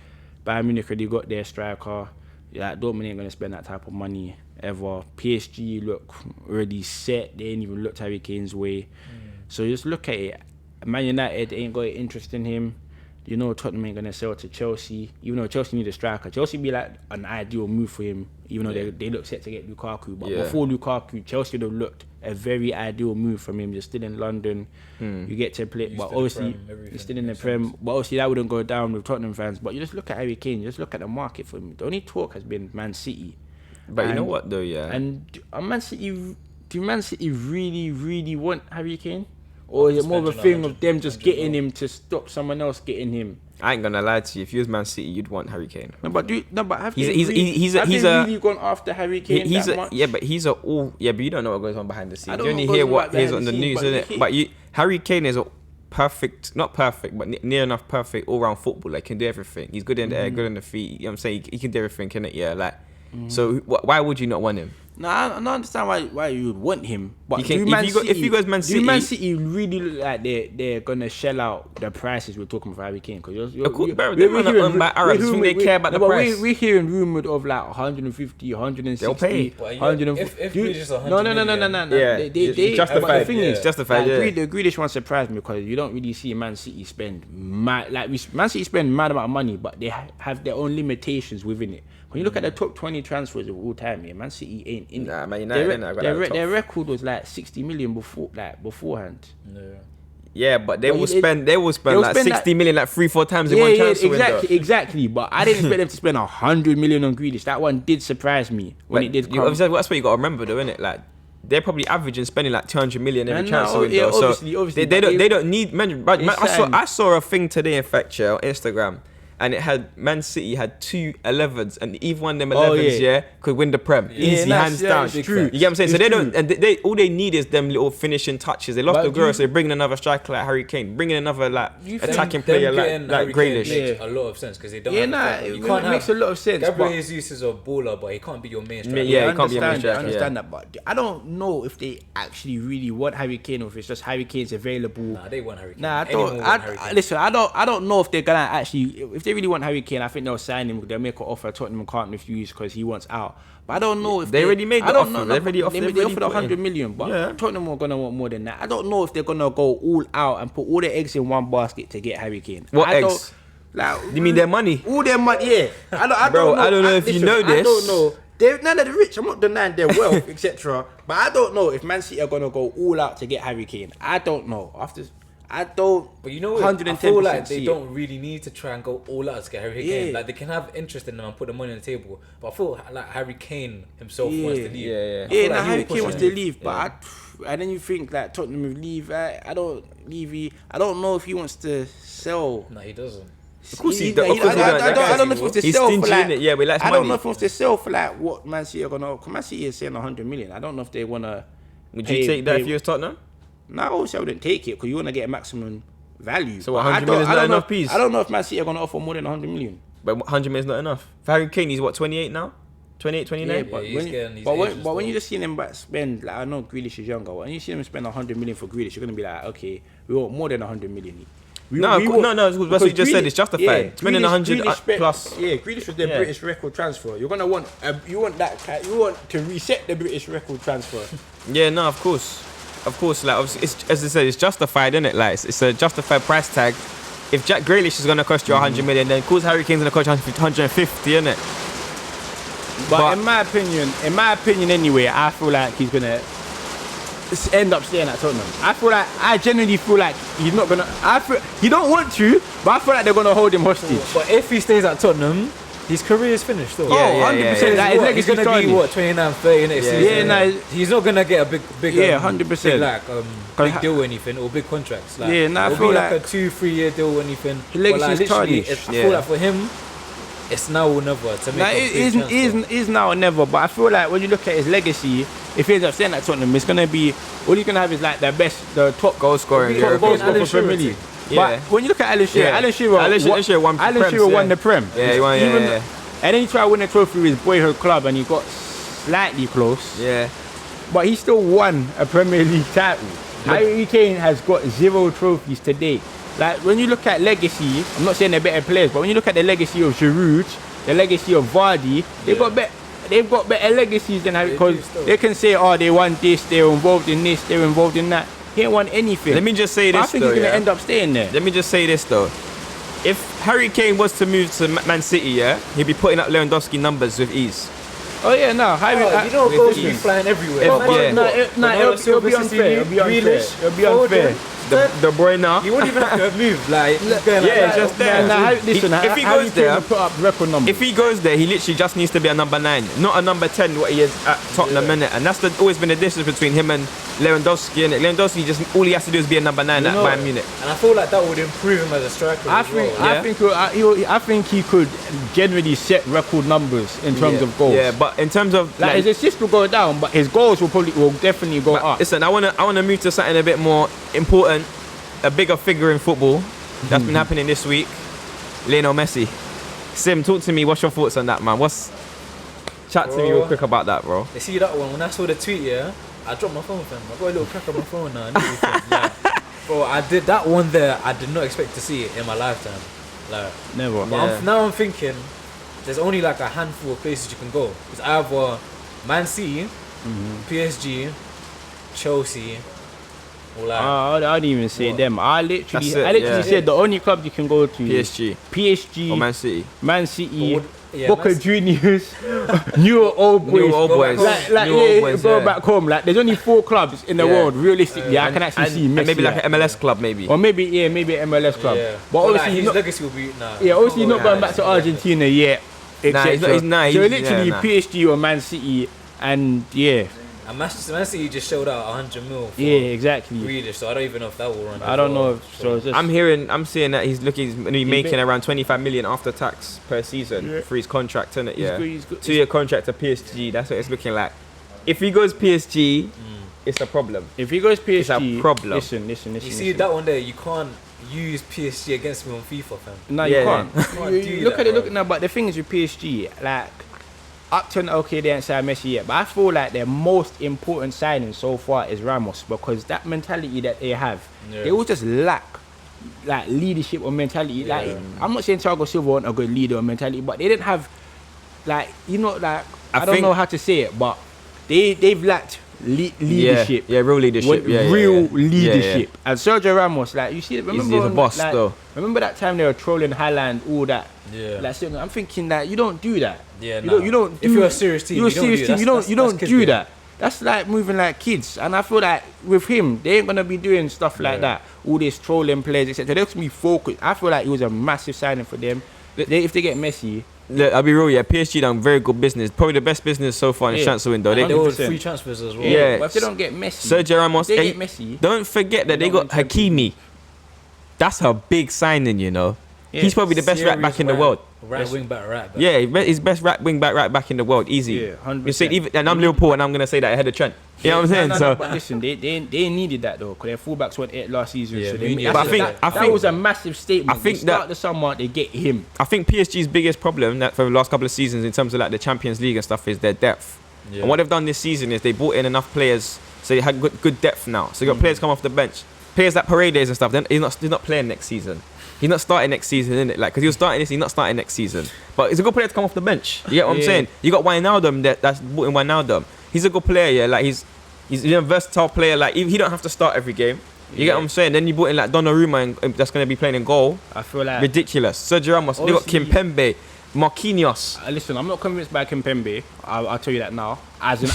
Bayern Munich already got their striker. Yeah, Dortmund ain't going to spend that type of money ever. PSG look already set. They ain't even looked Harry Kane's way. So just look at it. Man United ain't got interest in him. Tottenham ain't going to sell to Chelsea. Even though Chelsea need a striker. Chelsea be like an ideal move for him. Even though they look set to get Lukaku. But before Lukaku, Chelsea would have looked a very ideal move from him. You're still in London. You get to play. But obviously, you're still in the Prem. But obviously, that wouldn't go down with Tottenham fans. But you just look at Harry Kane. You just look at the market for him. The only talk has been Man City. but you know what though, yeah. And do Man City really, really want Harry Kane? Or is it more of a thing of them just getting him to stop someone else getting him? I ain't gonna lie to you. If you was Man City, you'd want Harry Kane. But have they He's really gone after Harry Kane that much? But you don't know what goes on behind the scenes. I don't You only know hear what what goes hears on on the behind the news, scenes, isn't but it? Harry Kane is a perfect, not perfect, but near enough perfect all-round footballer. He can do everything. He's good in the air, good in the feet. You know what I'm saying? He can do everything, can it? Yeah, like. So why would you not want him? No, I don't understand why you would want him. But If you go Man City, do Man City really look like they're gonna shell out the prices we're talking for Harry Kane? Because they care about the price. We're hearing rumored of like 150, 160. They'll pay. 140. If Grealish is 100 No. million, Yeah, They justified. but the thing is, Justified, yeah. The Grealish one surprised me because you don't really see Man City spend Man City spend mad amount of money, but they have their own limitations within it. When you look at the top 20 transfers of all time, Man City ain't in Nah, it. Man United, Their record was like 60 million beforehand. Yeah, but they will spend they'll like spend 60 million like 3-4 times in one transfer window. Exactly. But I didn't expect them to spend 100 million on Grealish. That one did surprise me when it did come. That's what you got to remember, though, innit? Like they're probably averaging spending like 200 million every transfer window. Yeah, so obviously, they don't need. I saw a thing today, in fact, on Instagram. And it had Man City had 2 11s, and either one of them 11s, could win the Prem. Easy, hands down. It's true. You get what I'm saying? It's so they true. don't, and they all they need is them little finishing touches. They lost But the girl, so they're bringing another striker like Harry Kane, bringing another like attacking them player getting like Harry Kane Grealish. makes a lot of sense because they don't. It makes a lot of sense. Gabriel but- Jesus is a baller, but he can't be your main striker. Yeah, he can't be a main I striker. understand that, but I don't know if they actually really want Harry Kane or if it's just Harry Kane's available. Nah, they want Harry Kane. Nah, Anyone want Harry Kane. listen, I don't know if they're gonna actually. If they really want Harry Kane, I think they'll sign him. They'll make an offer. Tottenham can't refuse because he wants out. But I don't know if They already made the I don't offer. know, They've already offered- They they've already offered put 100 in. million, but Yeah. Tottenham are gonna want more than that. I don't know if they're gonna go all out and put all their eggs in one basket to get Harry Kane. What I don't- eggs? Like, You mean their money? all their money, yeah. I Bro, don't know. I don't know if you know I this. don't know. They're none of the rich. I'm not denying their wealth, etc. But I don't know if Man City are gonna go all out to get Harry Kane. I don't know. I don't. But you know what? I feel like they don't really need to try and go all out to get Harry Kane. Like they can have interest in them and put the money on the table. But I feel like Harry Kane himself wants to leave. Yeah, Harry Kane wants to leave. But and then you think that Tottenham will leave. I don't know if he wants to sell. No, he doesn't. Of course he does. I don't know if he wants to sell for like. Yeah, but I don't know if he wants to sell for like what Man City are gonna. Man City is saying 100 million. I don't know if they wanna. Would you take that if you was Tottenham? No, obviously I wouldn't take it because you want to get a maximum value. So 100 million is not enough piece? I don't know if Man City are going to offer more than 100 million. But 100 million is not enough. For Harry Kane, he's what, 28 now? 28, 29? Yeah, but when you just see him spend, like I know Grealish is younger, when you see him spend 100 million for Grealish, you're going to be like, okay, we want more than 100 million. No, that's what you just said. It's justified. Yeah, spending 100 plus. Yeah, Grealish was the British record transfer. You're gonna want you want to reset the British record transfer. Yeah, no, of course. Like obviously, it's, as I said, it's justified, isn't it? Like it's a justified price tag. If Jack Grealish is gonna cost you 100 million, then of course Harry Kane's gonna cost you 150, isn't it? But in my opinion, anyway, I feel like he's gonna end up staying at Tottenham. I genuinely feel like he's not gonna. He don't want to, but I feel like they're gonna hold him hostage. But if he stays at Tottenham, his career is finished. Though. 100%. Like, he's gonna be what 29, 30 next season. He's not gonna get a big 100%. Big deal or anything or big contracts. Like, I feel like a 2-3 year deal or anything. The legacy is tarnished. I feel like for him, it's now or never to make it is now or never. But I feel like when you look at his legacy, if he ends up staying at Tottenham, it's gonna be all he's gonna have is like the top goal scorer in Europe for Premier League. But when you look at Alan Shearer won the Prem. Yeah, he won. And then he tried to win a trophy with his boyhood club and he got slightly close. Yeah. But he still won a Premier League title. Harry Kane has got 0 trophies to date. Like when you look at legacy, I'm not saying they're better players, but when you look at the legacy of Giroud, the legacy of Vardy, they've got better legacies than Harry, because they can say, oh, they won this, they were involved in this, they were involved in that. He ain't won anything. Let me just say this. I think he's gonna end up staying there. Let me just say this though. If Harry Kane was to move to Man City, he'd be putting up Lewandowski numbers with ease. Oh yeah, no. You know, goals be flying everywhere. It'll be unfair. It'll be unfair. De Bruyne. He wouldn't even have to move. Just there. If he goes there, put up record numbers. If he goes there, he literally just needs to be a number 9, not a number 10. What he is at Tottenham, innit? And that's always been the difference between him and Lewandowski. Innit? Lewandowski just all he has to do is be a number 9 at Bayern Munich. And I feel like that would improve him as a striker. I think he could generally set record numbers in terms of goals. Yeah, but in terms of his assists will go down, but his goals will definitely go up. Listen, I wanna move to something a bit more important, a bigger figure in football that's been happening this week. Lionel Messi. Sim, talk to me. What's your thoughts on that, man? Chat to me real quick about that, bro. You see that one? When I saw the tweet, I dropped my phone, fam. I got a little crack on my phone now. Bro, I did that one there. I did not expect to see it in my lifetime. Like never. But now I'm thinking, there's only like a handful of places you can go. It's either Man City, PSG, Chelsea. I don't even say them. I literally said the only club you can go to PSG or Man City. Boca Juniors, New Old Boys. Go back home. Like there's only 4 clubs in the world. Realistically, I can actually see Messi. And maybe like an MLS club, maybe. Or maybe an MLS club. Yeah. But obviously, his legacy will be. Obviously, he's not going back to Argentina yet. He's not. So literally, PSG or Man City, and And Man City just showed out 100 mil for exactly. Grealish, so I don't even know if that will run. I don't know. I'm seeing that he's going to be making around 25 million after tax per season for his contract, isn't it? He's good. 2-year contract to PSG. That's what it's looking like. If he goes PSG, it's a problem. If he goes PSG, it's a problem. Listen. You see that one there? You can't use PSG against me on FIFA, fam. No, you can't. Look at it. Now, but the thing is with PSG, like. Up to they ain't signed Messi yet, but I feel like their most important signing so far is Ramos, because that mentality that they have, they all just lack like leadership or mentality. Like I'm not saying Thiago Silva wasn't a good leader or mentality, but they didn't have I don't know how to say it, but they've lacked leadership. Real leadership. Leadership. And Sergio Ramos, like you see, he's a boss though. Remember that time they were trolling Haaland, all that. Yeah. Like, I'm thinking that you don't do that. Yeah. You don't. If you're a serious team, you don't do that. That's like moving like kids. And I feel like with him, they ain't gonna be doing stuff like that. All this trolling players, etc. They're gonna be focused. I feel like it was a massive signing for them. If they get Messi. Look, I'll be real, PSG done very good business. Probably the best business so far in the transfer window. There were 100%. free transfers as well. Yeah. But if they don't get Messi, Sergio Ramos. if they get Messi, Don't forget that they got Hakimi. That's a big signing, you know. Yeah. He's probably the best right back in the world. Right wing back. Yeah, he's best wing back right back in the world. Easy. Yeah, 100%. You see, and I'm Liverpool, and I'm gonna say that ahead of Trent. You know what I'm saying? So, but listen, they needed that though, because their fullbacks went 8 last season. Yeah, so we needed But I think that was a massive statement. I think they start that- the summer, they get him. I think PSG's biggest problem that for the last couple of seasons in terms of like the Champions League and stuff is their depth. Yeah. And what they've done this season is they brought in enough players, so they had good depth now. So you got players come off the bench, players like Paredes and stuff. Then he's not playing next season. He's not starting next season, innit? Like, because he was starting this, he's not starting next season. But he's a good player to come off the bench. You get what I'm saying? You got Wijnaldum that's brought in Wijnaldum. He's a good player, yeah. Like he's a versatile player. Like he don't have to start every game. You get what I'm saying? Then you brought in like Donnarumma and that's gonna be playing in goal. I feel like Ridiculous. Sergio Ramos. They got Obviously- Kimpembe, Marquinhos. Listen, I'm not convinced by Kimpembe. I'll tell you that now. As in,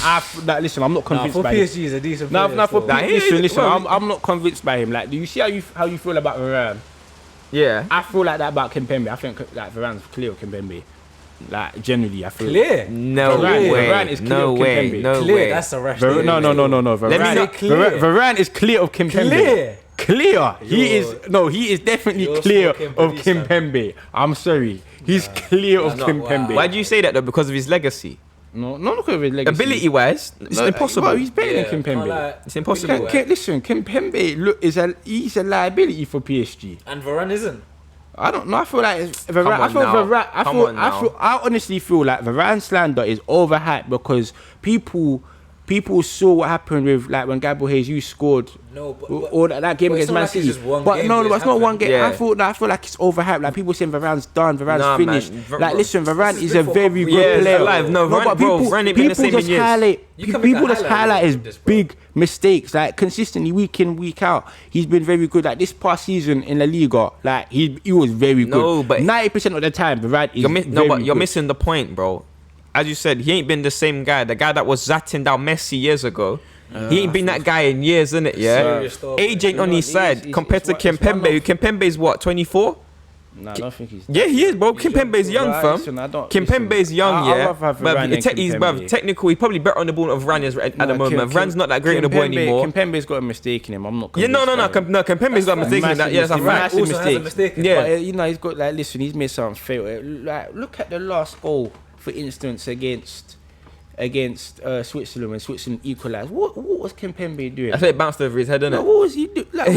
listen, I'm not Nah, convinced for by PSG, he's a decent No, player. no, for still. Nah, listen. well, I'm not convinced by him. Like, do you see how you feel about Varane? Yeah. I feel like that about Kimpembe. I think like Varane's clear of Kimpembe. Like generally, I feel Clear. No Varane- way. Varane is No clear of way. Kimpembe. No Clear. way. That's a rash. No. Let me Varane, not- clear. Varane is clear of Kimpembe. Clear. Clear. He You're- is definitely you're clear smoking of police, man. Kimpembe. I'm sorry. He's clear of That's not- Kimpembe. wow. Why do you say that though? Because of his legacy. No, not because of his legacy. Ability wise, it's No, impossible. bro, he's better Yeah, than can't Kimpembe. lie. It's impossible. Listen, Kimpembe he's a liability for PSG. And Varane isn't. I don't know. I feel like Varane. on now. Come on now. I honestly feel like Varane slander is overhyped because people saw what happened with like when Gabriel Jesus scored. No, but Or that game but against it's not Man like it's City. just one But game no, that but it's not one happened. game. Yeah. I feel like it's overhyped. Like people saying Varane's done, Varane's Nah, finished. man. Like listen, Varane This is is a before- very good Yeah, it's player. alive. No, Varane- but bro, Varane ain't been the same just in years. highlight. You can make People a just highlight highlight of his this, bro. big mistakes, like consistently week in week out. He's been very good. Like this past season in La Liga, like he was very good. No, but 90% of the time, Varane is you're good. missing the point, bro. As you said, he ain't been the same guy. The guy that was zatting down Messi years ago. He ain't been that guy in years, innit? Yeah. Serious stuff, Age ain't man. on his side It's compared to one- it's one Kimpembe. of- Kimpembe's what, 24? Nah, I don't think he's. Yeah, he is, bro. Kimpembe's young, Right, fam. listen, I don't- Kimpembe's listen, young, I'd yeah. rather have But Varane than he's Kimpembe. technical. He's probably better on the ball than Varane is at the moment. Varane's not that great on the ball anymore. Kimpembe's got a mistake in him. I'm not. Yeah, no. convinced by him. Kimpembe's got a mistake in that. Yeah, that's a Massive fact. mistake. Also has a mistake. mistake. Yeah. But he's got like listen, he's made something fail. Like look at the last goal, for instance, against Switzerland when Switzerland equalised. What was Kimpembe doing? I think it bounced over his head, Like, innit? what was he doing? Like,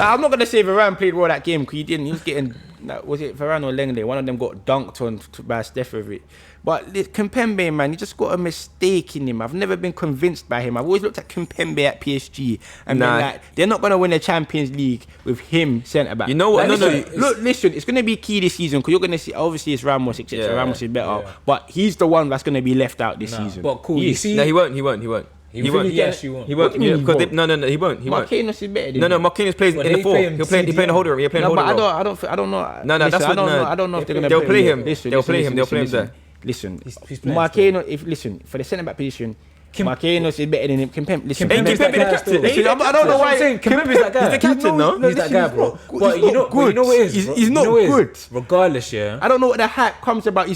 I'm not gonna say Varane played well that game because he didn't. He was getting. Like, was it Varane or Lenglet? One of them got dunked on by Stefanovic. But Kimpembe, man, he just got a mistake in him. I've never been convinced by him. I've always looked at Kimpembe at PSG and been like, they're not gonna win the Champions League with him centre back. You know what? Like, No, listen, it's gonna be key this season because you're gonna see. Obviously, it's Ramos, etc. Yeah. Ramos is better, Yeah. but he's the one that's gonna be left out this Nah, season. but cool, He you is. see- No, he won't. He You won't. really actually won't. He won't. What do you mean he Because won't? no, he won't. Marquinhos is better than No, him. Marquinhos plays But in the they four. play him He'll play in the CDM. holder room. He'll play in the No, but holder room. I don't know. No, Listen, that's I what- don't no. know. I don't know if they're gonna They'll play him. him. Listen, They'll play him. They'll play him there. Listen, He's playing Marquinhos. For the centre back position, Marquinhos is better than him. Kimpembe. Listen, Ain't Kimpembe's Kimpembe the that guy captain? still. Listen, I don't know why. I'm saying Kimpembe's that guy. He's the captain, no? He's that guy, bro. But you know what it is? He's not good. Regardless, yeah. I don't know what the hype comes about.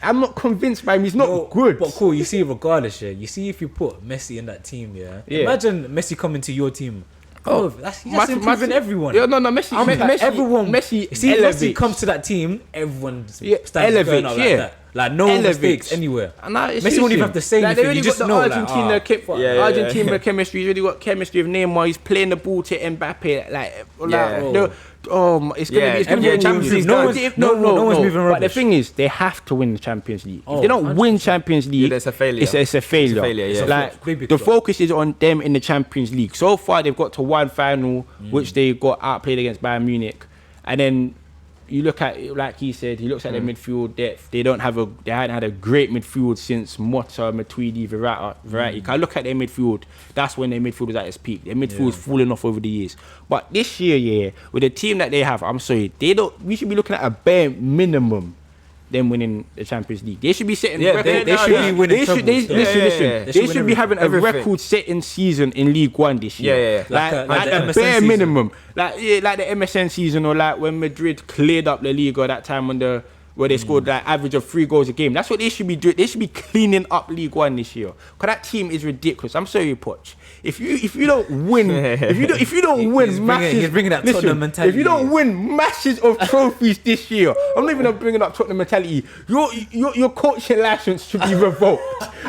I'm not convinced by him. He's not No, good. But cool, you see, regardless, yeah. You see, if you put Messi in that team, yeah. Yeah. Imagine Messi coming to your team. Oh, he's Mas- improving everyone. Yeah, no, Messi. I'm like, Everyone. Messi. Messi. See, if elevates. Messi comes to that team, everyone Yeah, stands going elevates, up yeah. like that. Like no Elevates. mistakes anywhere. And now it's Messi won't even listen, have to say like, they anything. already You just got the know, like, Argentina, yeah. Argentina chemistry. He's already got chemistry with Neymar. He's playing the ball to Mbappe. Yeah. It's gonna be. It's gonna Yeah, be Champions League no guys. one's- no one's moving But the rubbish. thing is, they have to win the Champions League. Oh, If they don't win Champions League, Yeah, it's a failure. It's a failure. It's a failure, yeah. Like It's a big the flop. focus is on them in the Champions League. So far, they've got to one final, which they got outplayed against Bayern Munich, and then. You look at, like he said, he looks at their midfield depth. They hadn't had a great midfield since Mota, Matuidi, Verratti. I look at their midfield. That's when their midfield was at its peak. Their midfield was falling off over the years. But this year, yeah, with the team that they have, I'm sorry, we should be looking at a bare minimum them winning the Champions League. They should be setting. Yeah, they should be winning trebles. Listen. They should be having a everything. record-setting season in League One this year. Yeah. Like the the MSN bare season. minimum. Like the MSN season, or like when Madrid cleared up the league, or that time where they scored like average of 3 goals a game. That's what they should be doing. They should be cleaning up League One this year. Cause that team is ridiculous. I'm sorry, Poch. If you don't win, if you don't win he's bringing that Tottenham mentality. If you don't win masses of trophies this year, I'm not even bringing up Tottenham mentality. Your coaching license should be revoked.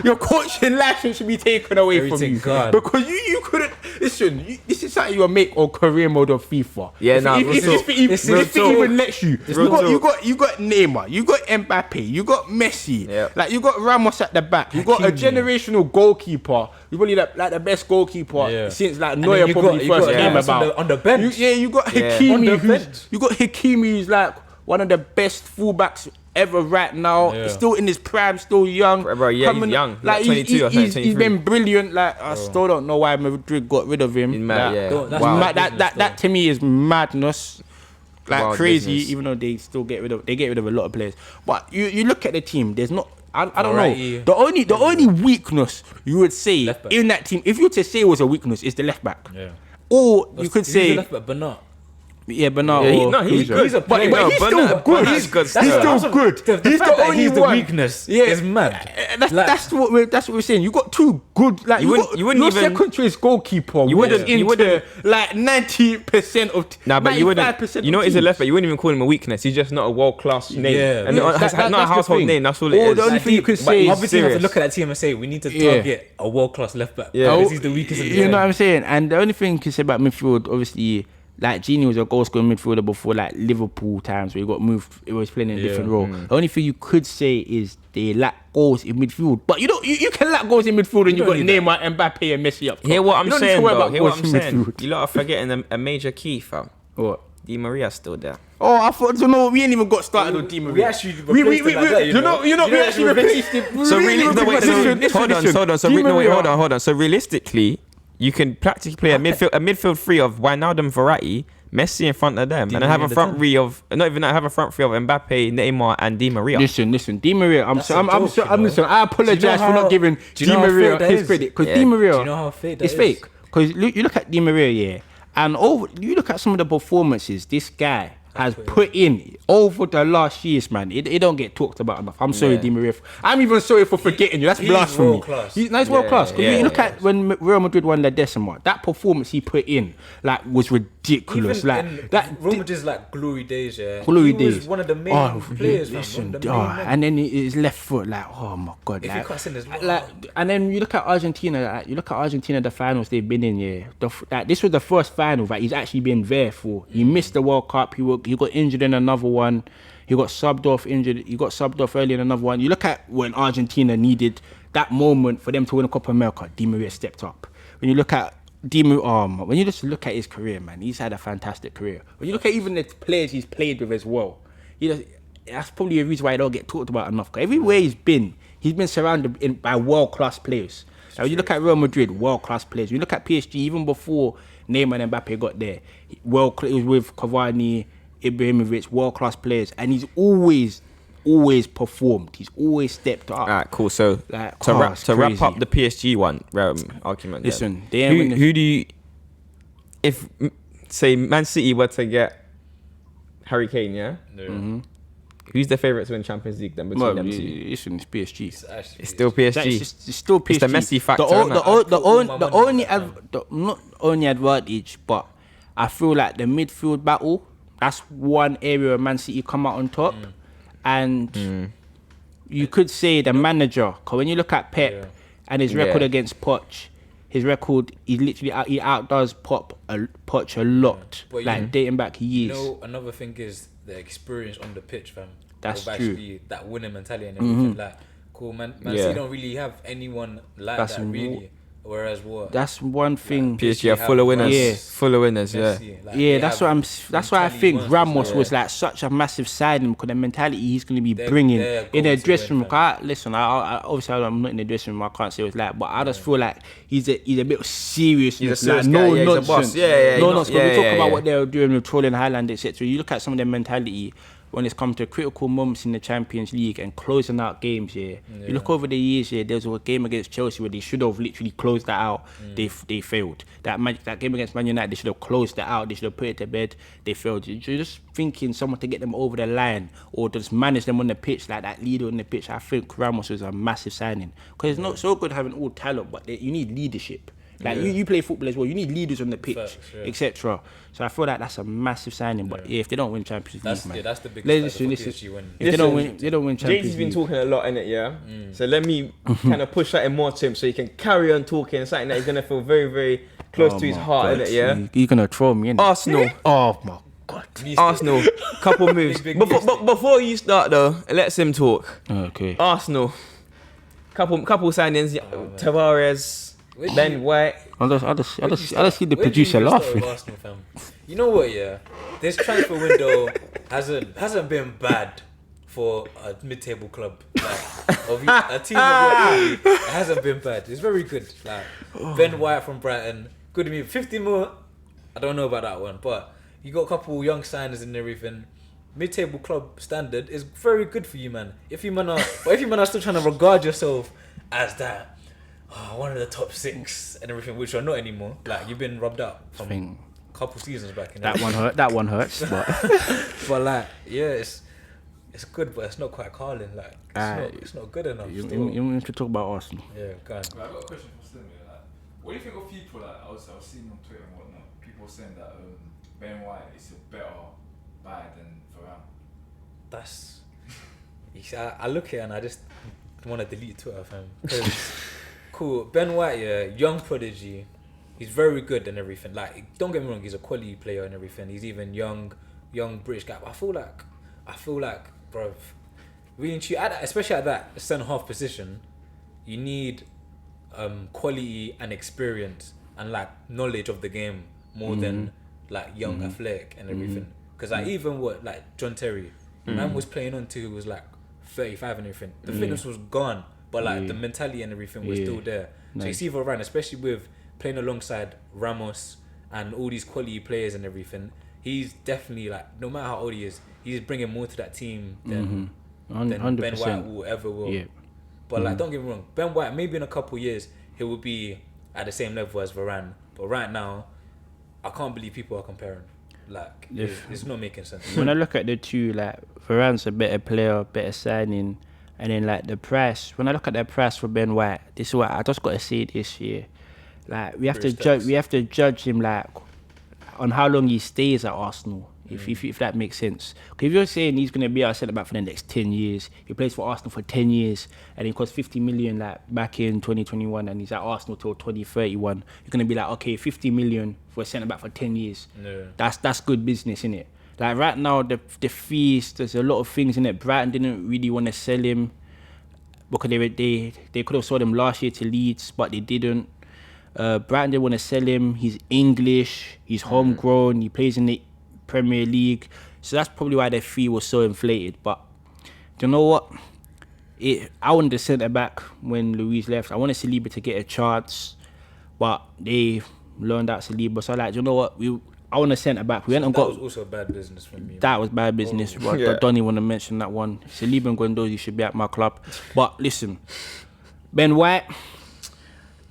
Your coaching license should be taken away from you. God. Because you couldn't listen. This is something you make on career mode of FIFA. Yeah, if it even lets you. You got Neymar, you got Mbappe, you got Messi. Yeah. Like you got Ramos at the back. You got a generational goalkeeper. You probably like the best goalkeeper since like Neuer probably first came about. On the bench. You got Hakimi. You got Hakimi, who's like one of the best fullbacks ever right now. Yeah. Still in his prime, still young. Bro, he's young. Like 22 or 23. he's been brilliant. Like I still don't know why Madrid got rid of him. He's mad, That's Wow. mad. That to me is madness. Like Wild crazy, business. even though they get rid of a lot of players. But you look at the team, there's not. I don't Variety. know. The only weakness you would say Left back. in that team, if you were to say was a weakness, is the left back. Yeah. Or you could He's say, left back, but not. yeah, Bernard. He's good. He's a But player. he's But still no, good. Bernard's good He's still. still good. The He's fact the that only he's the one. weakness Yeah. is mad. That's what we're saying. You got 2 good. Like You wouldn't your even- second choice goalkeeper. You wouldn't- into you wouldn't- like 90% of. Nah, but you wouldn't. 95% You know, of he's a teams. left back. You wouldn't even call him a weakness. He's just not a world class name. Yeah. And Yeah, not that's a the household thing. name. That's all it Or is. the only thing you could say is obviously you have to serious. look at that team and say we need to Yeah. target a world class left back. Yeah. Because he's the weakest in the You know game. what I'm saying? And the only thing you can say about midfield, obviously, like Gini was a goal scoring midfielder before like Liverpool times where he got moved. He was playing in a different role. The only thing you could say is they lack goals in midfield. But you can lack goals in midfield and you got don't need Neymar, Mbappe, and Messi up top. Hear what I'm You don't need to saying, worry though. about Hear what goals I'm in saying. midfield. You lot are forgetting a major key, fam. What? Di Maria's still there. Oh, I thought, we ain't even got started on Di Maria. We actually replaced him like that, you know? we actually replaced him. So really, no, wait, hold on. So Di Maria- hold on. So realistically, you can practically play a midfield three of Wijnaldum, Verratti, Messi in front of them, and then have a front three of have a front three of Mbappe, Neymar, and Di Maria. Listen, Di Maria. That's a joke, you know? Listen. I apologize for how- not giving do you Di know how Maria fake that his is? credit because Yeah. Di Maria. Do you know how fake that it's is? fake because you look at Di Maria, yeah, and you look at some of the performances this guy has put in over the last years, man. It don't get talked about enough. I'm sorry, Di Maria. I'm even sorry for forgetting you. That's He's blasphemy. world-class. He's world class. Because yeah, you look at when Real Madrid won La Decima, that performance he put in like was ridiculous. Even like in that. Real Madrid's like glory days, yeah. Glory he days. was one of the main players, man. Listen, One of the main men. and then his left foot, like, oh my god, If like, he cuts in as well. like, and then you look at Argentina. The finals they've been in. Yeah, this was the first final that he's actually been there for. He missed the World Cup. He got injured in another one. He got subbed off injured. He got subbed off early in another one. You look at when Argentina needed that moment for them to win a Copa America. Di Maria stepped up. When you look at when you just look at his career, man, he's had a fantastic career. When you look at even the players he's played with as well, that's probably a reason why he don't get talked about enough. 'Cause everywhere he's been surrounded by world-class players. Now, when you look at Real Madrid, world-class players. When you look at PSG, even before Neymar and Mbappe got there, it was with Cavani, Ibrahimovic, world-class players. And he's always performed. He's always stepped up. All right, cool. So Like, to wrap crazy. up the PSG argument. Listen, then, who do you, if say Man City were to get Harry Kane, yeah? Who's the favourite to win Champions League then between them two? Listen, it's PSG. It's still PSG. It's still PSG. It's the Messi factor, Not only advantage, but I feel like the midfield battle, that's one area where Man City come out on top. And you could say the manager, because when you look at Pep and his record against Poch, he literally he outdoes Poch a lot. But like dating back years. You know, another thing is the experience on the pitch, fam. That's of true. Actually, that winning mentality and everything. Like, cool, man. City don't really have anyone like That's that, really. Whereas what? That's one thing. PSG are full of winners. Yeah. Full of winners, yeah. Messi, like, That's why I think mentality Ramos ones, was like such a massive signing because the mentality he's going to be bringing they're in the going to dressing room. win, fam. Listen, I obviously I'm not in the dressing room. I can't say what's like, but I just feel like he's a bit serious. He's a serious like, guy, no yeah, he's a nonsense. boss. Yeah, no he's nonsense. not- When we talk yeah, about yeah. what they're doing with trolling Highland, etc. You look at some of their mentality. when it's come to critical moments in the Champions League and closing out games, you look over the years, there was a game against Chelsea where they should have literally closed that out. They failed. That game against Man United, they should have closed that out. They should have put it to bed. They failed. You're just thinking someone to get them over the line or just manage them on the pitch, like that leader on the pitch. I think Ramos was a massive signing because it's not so good having all talent, but you need leadership. Like you play football as well, you need leaders on the pitch, etc. So I feel like that's a massive signing. But if they don't win Champions League, man, that's the biggest. If they don't win Champions League. JT's been talking a lot in it, So let me kind of push that more to him, so he can carry on talking. Something that he's gonna feel very, very close to his heart, innit? Yeah. You're gonna throw me in. Arsenal. Oh my God. Arsenal. Couple moves. Before you start though, let's him talk. Okay. Arsenal. Couple signings. Tavares. Ben White. I'll just see the producer laughing. You know what? Yeah, this transfer window hasn't been bad for a mid-table club. Like, a team of your league, it hasn't been bad. It's very good. Like Ben White from Brighton, good to me. 50 more. I don't know about that one, but you got a couple young signers and everything. Mid-table club standard is very good for you, man. If you man are still trying to regard yourself as that. One of the top 6 and everything, which are not anymore. Like you've been rubbed out from a couple seasons back. That one hurts, but but like it's good, but it's not quite Carling. Like it's not good enough. You want to talk about Arsenal? Yeah, go on. I've got a question for Simba. Like, what do you think of people? Like I was seeing on Twitter and whatnot, people saying that Ben White is a better buy than Varane. That's. You see, I look at it and I just want to delete Twitter, fam. 'Cause cool, Ben White, young prodigy. He's very good and everything. Like, don't get me wrong, he's a quality player and everything. He's even young British guy. But I feel like, bruv, really, especially at that centre half position, you need quality and experience and like knowledge of the game more than like young athletic and everything. Because like even like John Terry, man was playing on till he was like 35 and everything. The fitness was gone. But like the mentality and everything was still there. So you see Varane, especially with playing alongside Ramos and all these quality players and everything, he's definitely like, no matter how old he is, he's bringing more to that team than Ben White will ever will. Yeah. But like, don't get me wrong, Ben White, maybe in a couple years, he will be at the same level as Varane. But right now, I can't believe people are comparing. Like, it's not making sense. When I look at the two, like, Varane's a better player, better signing. And then like the price, when I look at the price for Ben White, this is what I just got to say this year. Like we have to judge him like on how long he stays at Arsenal, if that makes sense. Because if you're saying he's gonna be our centre back for the next 10 years, he plays for Arsenal for 10 years, and he cost 50 million like back in 2021, and he's at Arsenal till 2031. You're gonna be like, okay, 50 million for a centre back for 10 years. Yeah. That's good business, innit? Like right now, the fees, there's a lot of things in it. Brighton didn't really want to sell him because they could have sold him last year to Leeds, but they didn't. Brighton didn't want to sell him. He's English, he's homegrown, he plays in the Premier League. So that's probably why their fee was so inflated. But do you know what? I wanted to centre back when Luis left. I wanted Saliba to get a chance, but they loaned out Saliba. So like, do you know what? I want to centre back. That was also bad business for me. That was bad business. But I don't even want to mention that one. Saliba and Guendouzi should be at my club. But listen, Ben White,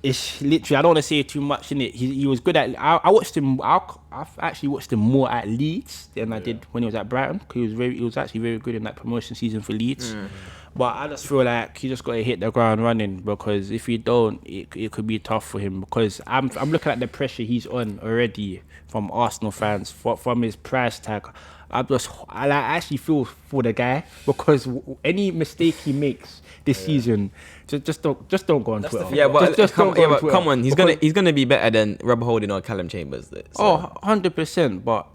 it's literally, I don't want to say too much in it. He was good at. I watched him. I've actually watched him more at Leeds than I did when he was at Brighton. Because he was actually very good in that promotion season for Leeds. But I just feel like he just got to hit the ground running, because if he don't, it could be tough for him. Because I'm looking at the pressure he's on already from Arsenal fans, from his price tag. I actually feel for the guy, because any mistake he makes this season, just don't go on Twitter. Yeah, but come on, he's gonna be better than Rob Holding or Callum Chambers. So. 100%, but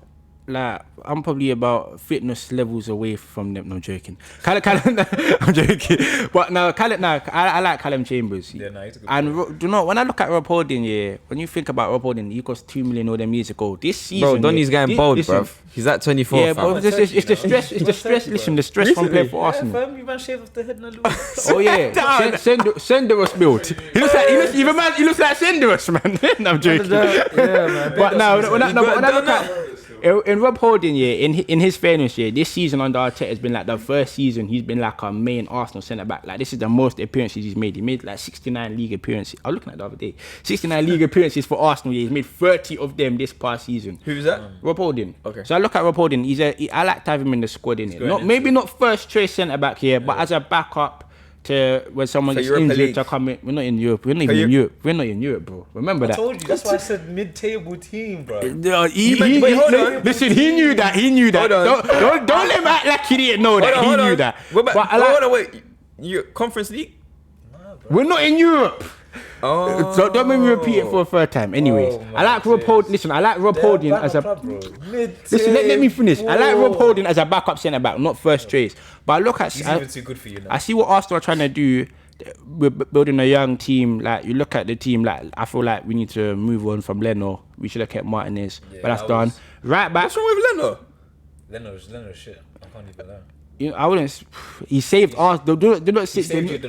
like I'm probably about fitness levels away from them. No, I'm joking. Callum, I'm joking. But no, I like Callum Chambers. Yeah, no, he's a good and do you know, when I look at Rob Holding, when you think about Rob Holding, he cost 2 million all them years ago. This season, bro, Donny's going bold, bro. He's at 24. Yeah, bro, it's the stress. It's the stress. Listen, the stress from playing for Arsenal. Yeah, you man shave off the head and oh yeah, Senderos built. He looks like Senderos, man. No, I'm joking. Yeah, man. But now when I look at in Rob Holding, yeah, in his fairness, yeah, this season under Arteta has been like the first season he's been like a main Arsenal centre back. Like this is the most appearances he's made. He made like 69 league appearances. I was looking at it the other day. 69 league appearances for Arsenal. Yeah, he's made 30 of them this past season. Who's that? Rob Holding. Okay. So I look at Rob Holding. I like to have him in the squad in it. Maybe not first choice centre back here, but as a backup. To when someone gets injured to come in. We're not in Europe. We're not even in Europe. We're not in Europe, bro. Remember that. I told you. That's why I said mid-table team, bro. Hold on. Listen, he knew that. Don't let him act like he didn't know that. He knew that. Hold on, wait. You Conference League? We're not in Europe. Oh. So don't make me repeat it for a third time. Anyways, I like Rob Holding. Listen, I like Rob Holding as a. Listen, let me finish. I like Rob Holding as a backup centre back, not first choice. But I look at. He's even too good for you now. I see what Arsenal are trying to do. We're building a young team. Like you look at the team. Like I feel like we need to move on from Leno. We should have kept Martinez, but that's done. Right back. What's wrong with Leno? Leno's shit. I can't even lie. You know, I wouldn't. He saved Arsenal. Do not sit.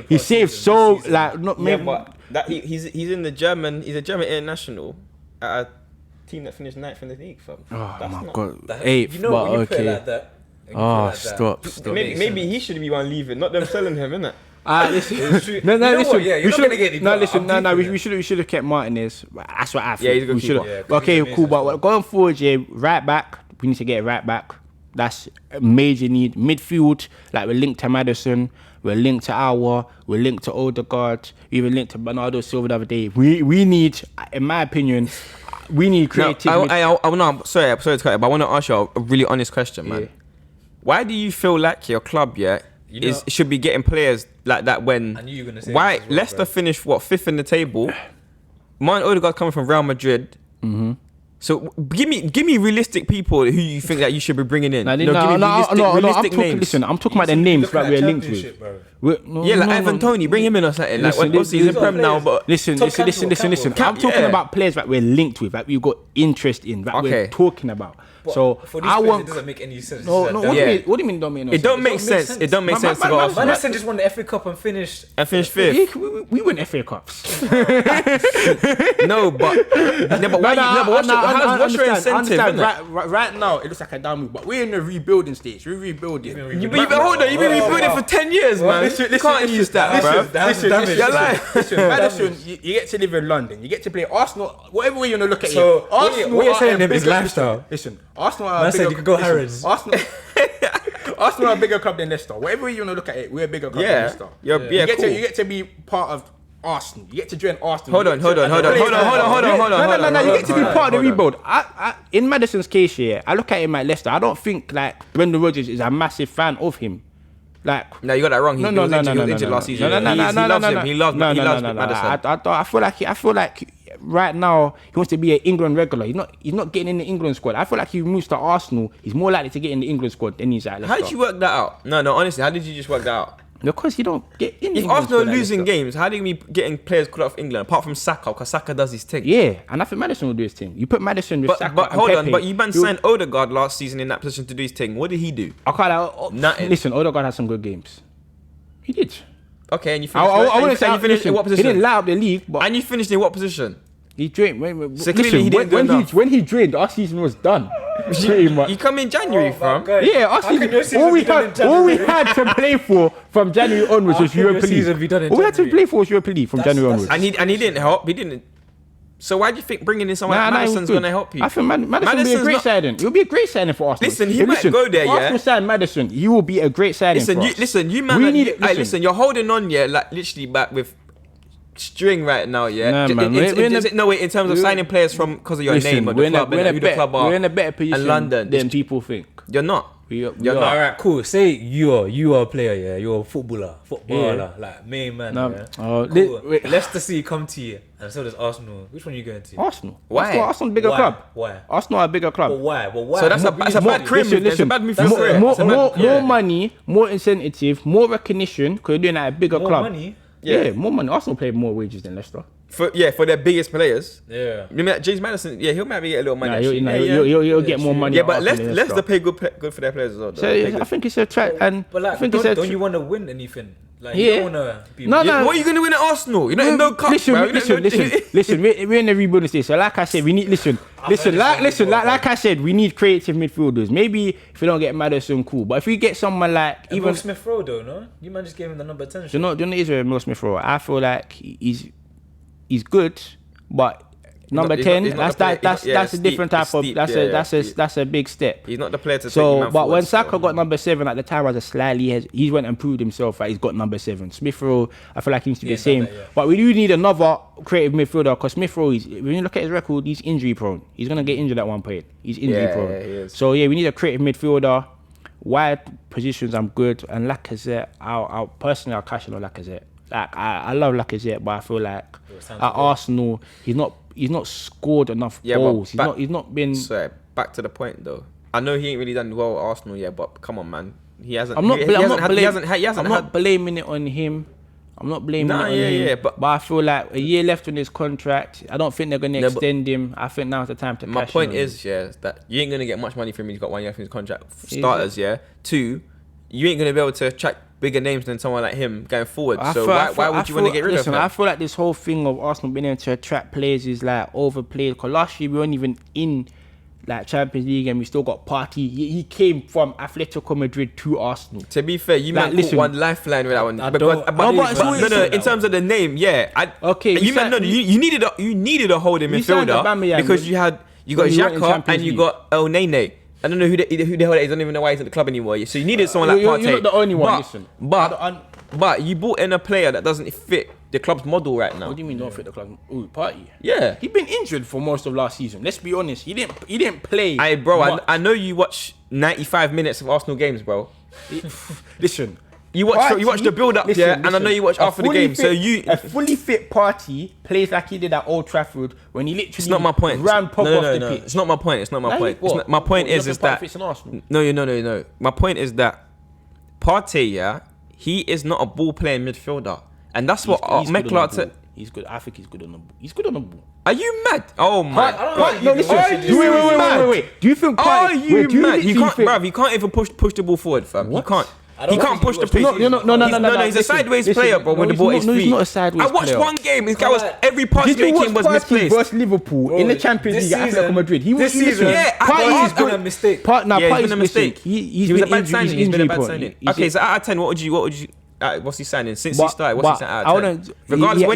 He saved so like not maybe. But that he's in the German. He's a German international at a team that finished 9th in the league. Fam. Oh that's my not, god, that, 8th. You know but when you okay. put it like that. Oh, stop. Maybe he should be one leaving, not them selling him, innit? Listen. Listen. Yeah, you're not gonna get We should have kept Martinez. That's what I think. Yeah, he's a good we should have. keeper. Yeah, okay, cool. But going forward, yeah, right back. We need to get right back. That's a major need. Midfield, like we're linked to Madison, we're linked to Aouar, we're linked to Odegaard, we even linked to Bernardo Silva the other day. We need, in my opinion, we need creativity. Sorry to cut it, but I want to ask you a really honest question, man. Yeah. Why do you feel like your club, should be getting players like that when? I knew you were gonna say why this as well, Leicester bro. finished 5th in the table? Martin Odegaard coming from Real Madrid. Mm-hmm. So give me realistic people who you think that you should be bringing in. Realistic names. Listen, I'm talking about the names that we're linked with. Ivan Toney, bring him in or something. Like, obviously he's in Prem now, but listen. I'm talking about players that we're linked with, that we've got interest in, that we're talking about. So for these players, it doesn't make any sense. No. What do you mean? Don't make no sense? It don't make sense. It don't make sense to go Arsenal. Madison just won the FA Cup and finished 5th. We win FA Cups. No, but what's your incentive? Right now, it looks like a down move, but we're in the rebuilding stage. We're rebuilding. You've been rebuilding for 10 years, man. You can't use that, bro. Listen, Madison, you get to live in London. You get to play Arsenal, whatever way you want to look at it. Arsenal, what you're saying is lifestyle. Listen, Arsenal are Man said you could go Harrods. Arsenal are a bigger club than Leicester. Whatever way you want to look at it, we're a bigger club than Leicester. You get to be part of Arsenal. You get to join Arsenal. Hold on. No. You get to be part of the rebuild. In Madison's case here, I look at him at Leicester. I don't think like Brendan Rodgers is a massive fan of him. Like, no, you got that wrong. He was injured last season. He loves Madison. I feel like right now he wants to be an England regular. He's not getting in the England squad. I feel like he moves to Arsenal, he's more likely to get in the England squad than he's at Leicester. How did you work that out? No, honestly, how did you just work that out? Because he don't get in. If Arsenal are losing games, how do you be getting players called off England apart from Saka? Because Saka does his thing. Yeah, and I think Madison will do his thing. You put Madison with Saka. But hold on, but you signed Odegaard last season in that position to do his thing. What did he do? Nothing. Listen, Odegaard had some good games. He did. Okay, and you finished. I finished in what position? He didn't light up the league, but and you finished in what position? He drained. So clearly he didn't do enough. When he drained, our season was done. Pretty much. You come in January, fam. Yeah, our season. All we had to play for from January onwards was Europa League. All we had to play for was Europa League from January onwards. And he didn't help. He didn't. So why do you think bringing in someone like Madison's going to help you? I think Madison will be a great signing. It will be a great signing for Arsenal. Listen, he might go there, Arsenal sign Madison. You will be a great signing for us. Listen, you're holding on, like literally back with string right now, yeah. In terms of signing players from because of your name or the club, who the club are. We're in a better position and London than people think. You're not. You're not. All right, cool. Say you are a player, yeah. You're a footballer, like main man. No. Yeah? Cool. Leicester City come to you, and so does Arsenal. Which one are you going to? Arsenal. Why? Arsenal a bigger club. Why? Arsenal are a bigger club. But why? So that's a bad crime. It's a bad move for career. More money, more incentive, more recognition. Because you're doing at a bigger club. More money. Yeah, more money. Arsenal pay more wages than Leicester. For their biggest players. Yeah. James Madison, he might be get a little money. He'll get more money. Yeah, but Leicester pay good for their players as well. So I think it's a track, and but like, I think don't you want to win anything? Like, Yeah. you don't wanna be. No, What are you gonna win at Arsenal? You're not in no cup, Listen, bro. listen. We're in the rebuilding stage. So like I said, we need like I said, we need creative midfielders. Maybe if we don't get Maddison, cool. But if we get someone like Even even Smith Rowe though, no, you man just gave him the number 10. do you know what it is with Will Smith Rowe? I feel like he's good, but number he's 10, not the player- that's a different type of steep, that's a big step. He's not the player to take you So, man but when forward, Saka so. got number 7 at the time, as a slightly he's went and proved himself. Like he's got number 7. Smith Rowe, I feel like he needs to be the same. But we do need another creative midfielder because Smith Rowe, when you look at his record, he's injury prone. He's gonna get injured at one point. He's injury prone. Yeah, he is. So yeah, we need a creative midfielder. Wide positions, I'm good. And Lacazette, I'll personally cash in on Lacazette. Like I love Lacazette, but I feel like at Arsenal, he's not scored enough goals. He's not been. Sorry, back to the point though. I know he ain't really done well at Arsenal yet, but come on, man. He hasn't. I'm not had. blaming it on him. I'm not blaming it on him. Yeah, but I feel like a year left on his contract. I don't think they're going to extend him. I think now's the time to My cash point in on is, that you ain't gonna get much money from him. He's got 1 year left in his contract. Starters, yeah. 2, you ain't gonna be able to attract bigger names than someone like him going forward. him. So why would you want to get rid of him? I feel like this whole thing of Arsenal being able to attract players is like overplayed. Because last year we weren't even in like Champions League and we still got Party. He came from Atletico Madrid to Arsenal. To be fair, you might put one lifeline with that one. In terms of the name, yeah. You needed a holding midfielder because you got Xhaka and you got El Nene. I don't know who the hell that is. I don't even know why he's at the club anymore. So you needed someone like Partey. You're not the only one. But you bought in a player that doesn't fit the club's model right now. What do you mean don't fit the club? Ooh, Partey. Yeah. He been injured for most of last season. Let's be honest. He didn't play. I know you watch 95 minutes of Arsenal games, bro. Listen. You watch the build up, and I know you watch after the game. A fully fit Partey plays like he did at Old Trafford when he literally. It's not my point. Ran off the pitch. It's not my point. My point is that no. My point is that Partey, he is not a ball playing midfielder, and that's what Mekla said. He's good. I think he's good on the ball. He's good on the ball. Are you mad? Oh my! Wait. Do you think? Are you mad? You can't, bruv. You can't even push the ball forward, fam. You can't. He can't push the pitch. No. He's a sideways player, bro. When the ball is free. He's not a sideways player. I watched one game. This guy was every pass making was misplaced. Versus Liverpool in the Champions League at Atletico Madrid. This season, Partey's been a mistake. Partey's been a mistake. He was a bad signing. He's been a bad signing. Okay, so out of 10, what would you? What's he signing since he started? What's he signing out of 10? Regardless,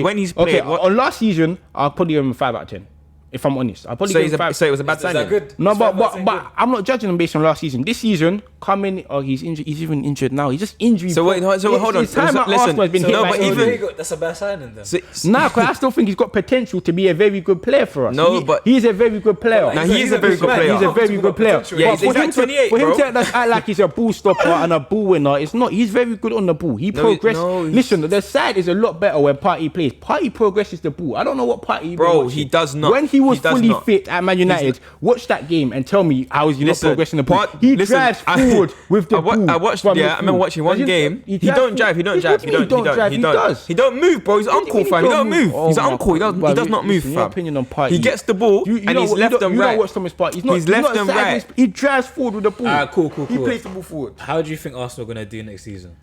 when he's played. On last season, I'll probably give him 5 out of 10. If I'm honest, I'll probably give him 5. So it was a bad signing. Good? No, but I'm not judging him based on last season. This season, he's injured. He's even injured now. He's just injury. So hold on. His time at Arsenal has been hit by injury. That's a bad signing then. Nah, because I still think he's got potential to be a very good player for us. No, but he's a very good player. Now he is a very good player. He's a very good player. Yeah, he's like 28, for him bro. to act like he's a ball stopper and a ball winner, it's not. He's very good on the ball. He progresses. Listen, the side is a lot better when Partey plays. Partey progresses the ball. I don't know what Partey. Bro, he does not. When he was fully fit at Man United, watch that game and tell me how is he not progressing the ball. He drives forward with the ball. I remember watching one game. He don't drive. He does. He don't move, bro. He's uncle, fam. He don't move. He's an uncle. He does not move, fam. Opinion on Partey. He gets the ball and he's left and right. Watch Thomas Partey. He's left and right. He drives forward with the ball. Cool. He plays the ball forward. How do you think Arsenal gonna do next season?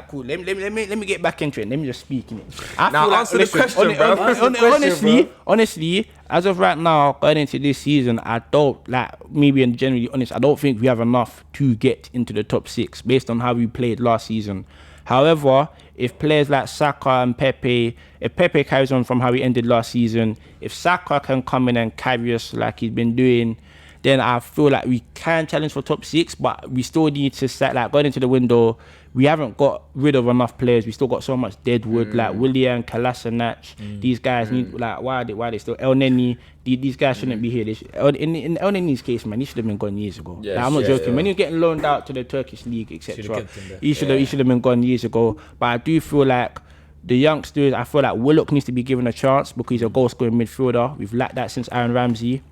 Cool. Let me get back into it. Let me just speak in it. Now answer the question, bro. Honestly, as of right now, going into this season, I don't being generally honest, I don't think we have enough to get into the top 6 based on how we played last season. However, if players like Saka and Pepe, if Pepe carries on from how he ended last season, if Saka can come in and carry us like he's been doing, then I feel like we can challenge for top 6, but we still need to set going into the window. We haven't got rid of enough players. We still got so much deadwood, like Willian, Kolasinac. These guys need why are they still El Neni? These guys shouldn't be here. In El Neni's case, man, he should have been gone years ago. I'm not joking. When he was getting loaned out to the Turkish league, etc., he should have been gone years ago. But I do feel like the youngsters, I feel like Willock needs to be given a chance because he's a goal scoring midfielder. We've lacked that since Aaron Ramsey.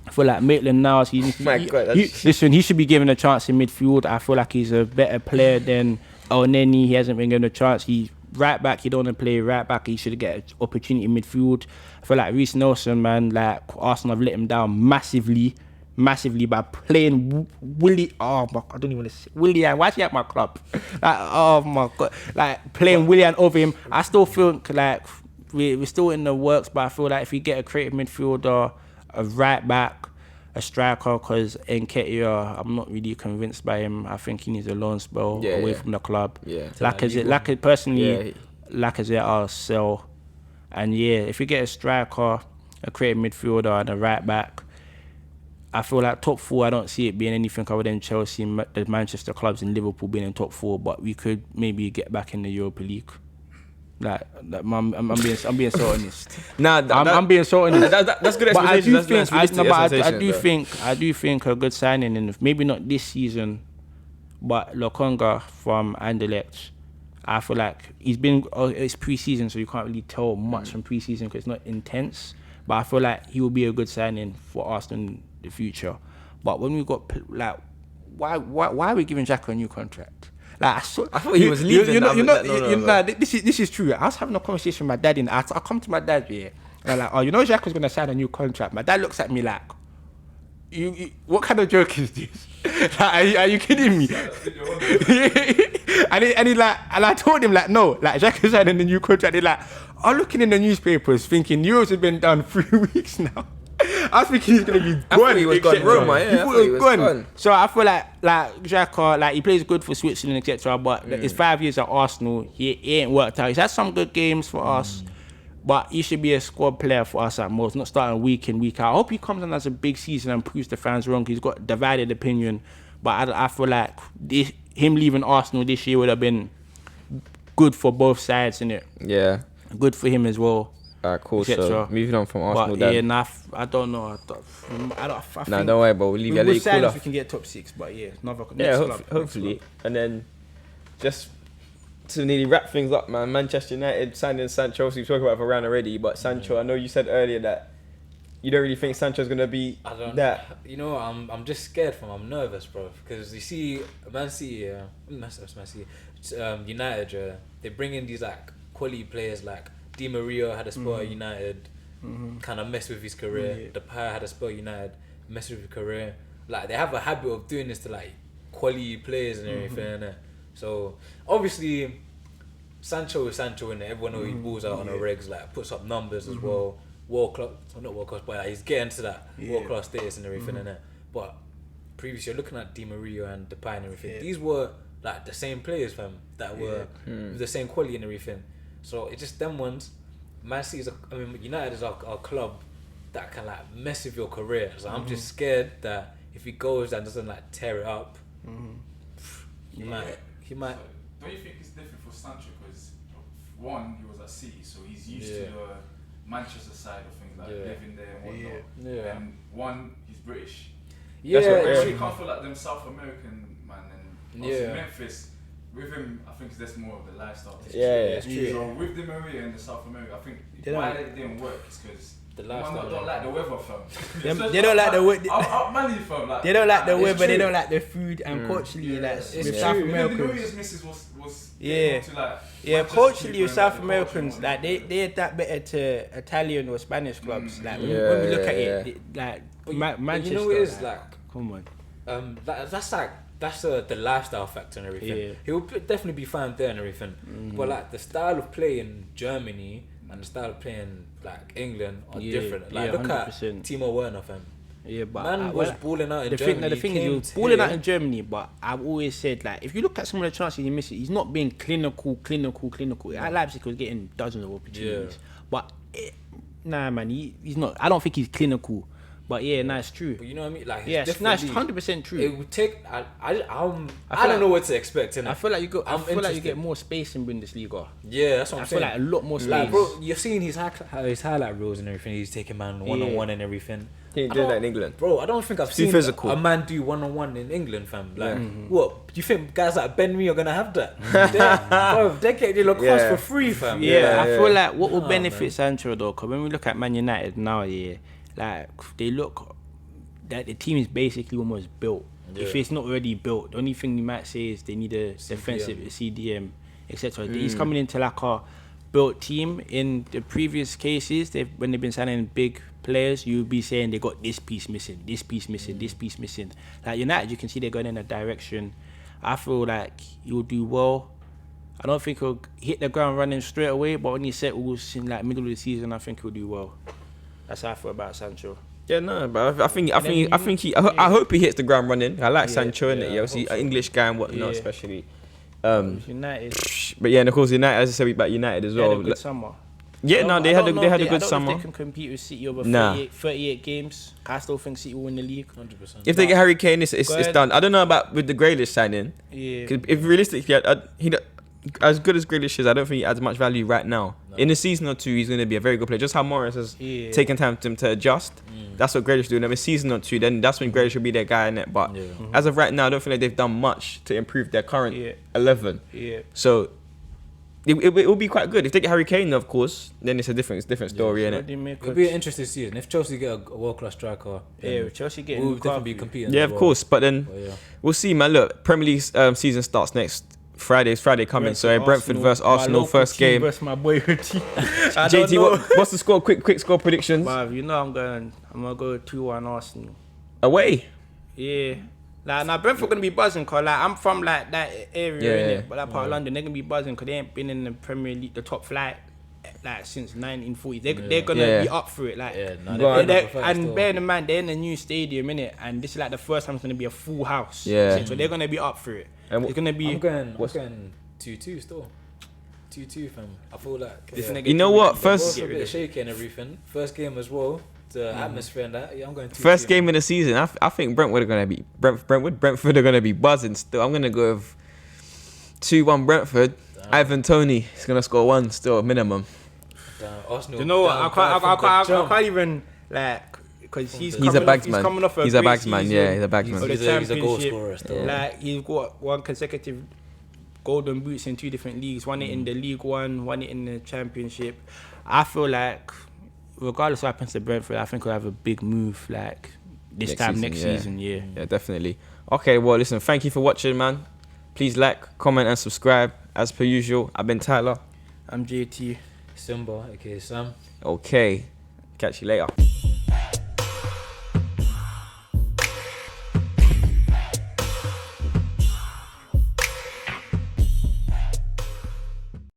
I feel like Maitland-Niles, he should be given a chance in midfield. I feel like he's a better player than El Neni. He hasn't been given a chance. He's right back. He don't want to play right back. He should get an opportunity in midfield. I feel like Reece Nelson, man, Arsenal have let him down massively massively by playing Willie. Oh my! I don't even want to say Willian. Why is he at my club? Like, oh my god! Like playing Willian over him. I still feel like we're still in the works, but I feel like if we get a creative midfielder, a right back, a striker, because Nketiah, I'm not really convinced by him. I think he needs a loan spell away from the club. Yeah. Lacazette, personally, Lacazette, I'll sell. And if we get a striker, a creative midfielder, and a right back, I feel like top 4, I don't see it being anything other than Chelsea, the Manchester clubs, and Liverpool being in top 4. But we could maybe get back in the Europa League. I'm being so honest. I'm being so honest. That's good But explanation. I do think a good signing, and maybe not this season, but Lokonga from Anderlecht. I feel like it's pre-season, so you can't really tell much from pre-season because it's not intense. But I feel like he will be a good signing for Arsenal in the future. But when we got why are we giving Jack a new contract? Like I thought he was leaving. This is true. I was having a conversation with my dad, and I come to my dad and I'm like, Jack was gonna sign a new contract. My dad looks at me like, you what kind of joke is this? Like, are you kidding me? and I told him no, Jack is signing a new contract. They're I'm looking in the newspapers thinking Euros have been done 3 weeks now. I was thinking he's gonna be gone. I thought he was gone. Roma, I thought he was gone. So I feel like Jack, he plays good for Switzerland, etc. But his 5 years at Arsenal, he ain't worked out. He's had some good games for us, but he should be a squad player for us at most, not starting week in, week out. I hope he comes on as a big season and proves the fans wrong. He's got divided opinion, but I feel like him leaving Arsenal this year would have been good for both sides, innit? Yeah. Good for him as well. Alright, cool. So moving on from Arsenal, but I don't know. Don't worry, but we'll leave you. With Cool off. we can get top 6, but hopefully. And then just to nearly wrap things up, man. Manchester United signing Sancho. So we spoke about Varane already, but Sancho. I know you said earlier that you don't really think Sancho's gonna be that. You know, I'm just scared I'm nervous, bro, because you see Man City, United, they bring in these quality players like Di Maria had a spell at United, kind of messed with his career. Depay had a spell at United, messed with his career. Like they have a habit of doing this to quality players and everything. Innit? So obviously Sancho is Sancho, and everyone knows he balls out on the regs, puts up numbers as well. World class, not world class, but he's getting to that world class status and everything. Innit? But previously, you're looking at Di Maria and Depay and everything. These were the same players, fam, that were with the same quality and everything. So it's just them ones. Man City United is our club that can mess with your career. So I'm just scared that if he goes and doesn't tear it up, he might. So don't you think it's different for Sancho? Because one, he was at City, so he's used to the Manchester side of things, living there and whatnot. And one, he's British. Yeah, You can't feel like them South American man. And also Memphis. With him, I think that's more of the lifestyle. It's true. So with the Maria and the South America, I think why it didn't work is because the lifestyle don't like the weather, fam. They don't like the weather. They don't like the weather. They don't like the food, and culturally, with South Americans. The Maria's missus was culturally with South Americans, they adapt better to Italian or Spanish clubs. When we look at it, Manchester. You know what it is come on. That's the lifestyle factor and everything. He will definitely be fine there and everything. But the style of play in Germany and the style of play in England are different. Look 100%. at Timo Werner, fam. Yeah, but man was balling out in Germany. The thing is, he was balling out in Germany, but I've always said if you look at some of the chances he misses, he's not being clinical. At Leipzig, he was getting dozens of opportunities, but man, he's not. I don't think he's clinical. But it's true. But you know what I mean? It's 100% true. It would take. I don't know what to expect. I feel like you get more space in Bundesliga. Yeah, that's what I'm saying. I feel like a lot more space. Bro, you're seeing his highlight reels and everything. He's taking man one-on-one and everything. He did that in England. Bro, I don't think I've seen a man do one-on-one in England, fam. What? Do you think guys like Ben Mee are going to have that? They're getting it across for free, fam. I feel like what will benefit Sancho, though, because when we look at Man United now, they look that the team is basically almost built. If it's not already built, the only thing you might say is they need a defensive CDM, etc. He's coming into a built team. In the previous cases, when they've been signing big players, you'll be saying they got this piece missing, this piece missing, this piece missing. Like United, you can see they're going in a direction. I feel like he'll do well. I don't think he'll hit the ground running straight away, but when he settles in like middle of the season, I think he'll do well. That's how I feel about Sancho. Yeah, no, but I hope he hits the ground running. I like Sancho, innit? Yeah, obviously, an English guy and whatnot, especially. United. But yeah, and of course, United, as I said about United as They had well. a good summer. Yeah, no, they had a good I don't know summer. if they can compete with City over 38 games. I still think City will win the league. 100%. If they get Harry Kane, it's done. I don't know about with the Grealish signing. Yeah. 'Cause if realistically, he as good as Grealish is, I don't think he adds much value right now. No. In a season or two, he's going to be a very good player. Just how Morris has taken time to adjust. That's what Grealish doing. In a season or two, then that's when Grealish will be their guy in it. But as of right now, I don't feel like they've done much to improve their current 11. Yeah. So it will be quite good. If they get Harry Kane, of course, then it's a different story, innit? It'll be an interesting season. If Chelsea get a world-class striker, Chelsea get we'll definitely be competing. Yeah, of course. But then we'll see, man. Look, Premier League season starts next Friday coming. So Brentford versus Arsenal, first game. Versus my boyhood team. JT, what's the score? Quick score predictions. Bruv, you know I'm gonna go 2-1 Arsenal. Away. Yeah. Like, Brentford gonna be buzzing cause like I'm from like that area, innit? But that part of London, they're gonna be buzzing cause they ain't been in the Premier League, the top flight, like since 1940. They're gonna be up for it, like. And bear in mind, they're in a new stadium, innit? And this is like the first time it's gonna be a full house. Yeah. So they're gonna be up for it. And it's gonna be. I'm going 2-2 still. 2-2, fam. I feel like. You know what? First, a bit shaky and everything. First game as well. The atmosphere and that. Yeah, I'm going 2-2. First game of the season. I think Brentford are gonna be buzzing still. I'm gonna go with 2-1 Brentford. Ivan Toney is gonna score 1 still minimum. Arsenal. You know what? I can't even like. Because he's a bagsman. Coming off a he's a great bagsman. season. Yeah, he's a bagsman. He's a goal scorer still. Like he's got 1 consecutive golden boots in 2 different leagues. One in the League One, one in the Championship. I feel like regardless of what happens to Brentford, I think we'll have a big move like next season. Yeah, definitely. Okay, well, listen, thank you for watching, man. Please like, comment, and subscribe as per usual. I've been Tyler. I'm JT. Simba, aka Sam. Okay, catch you later.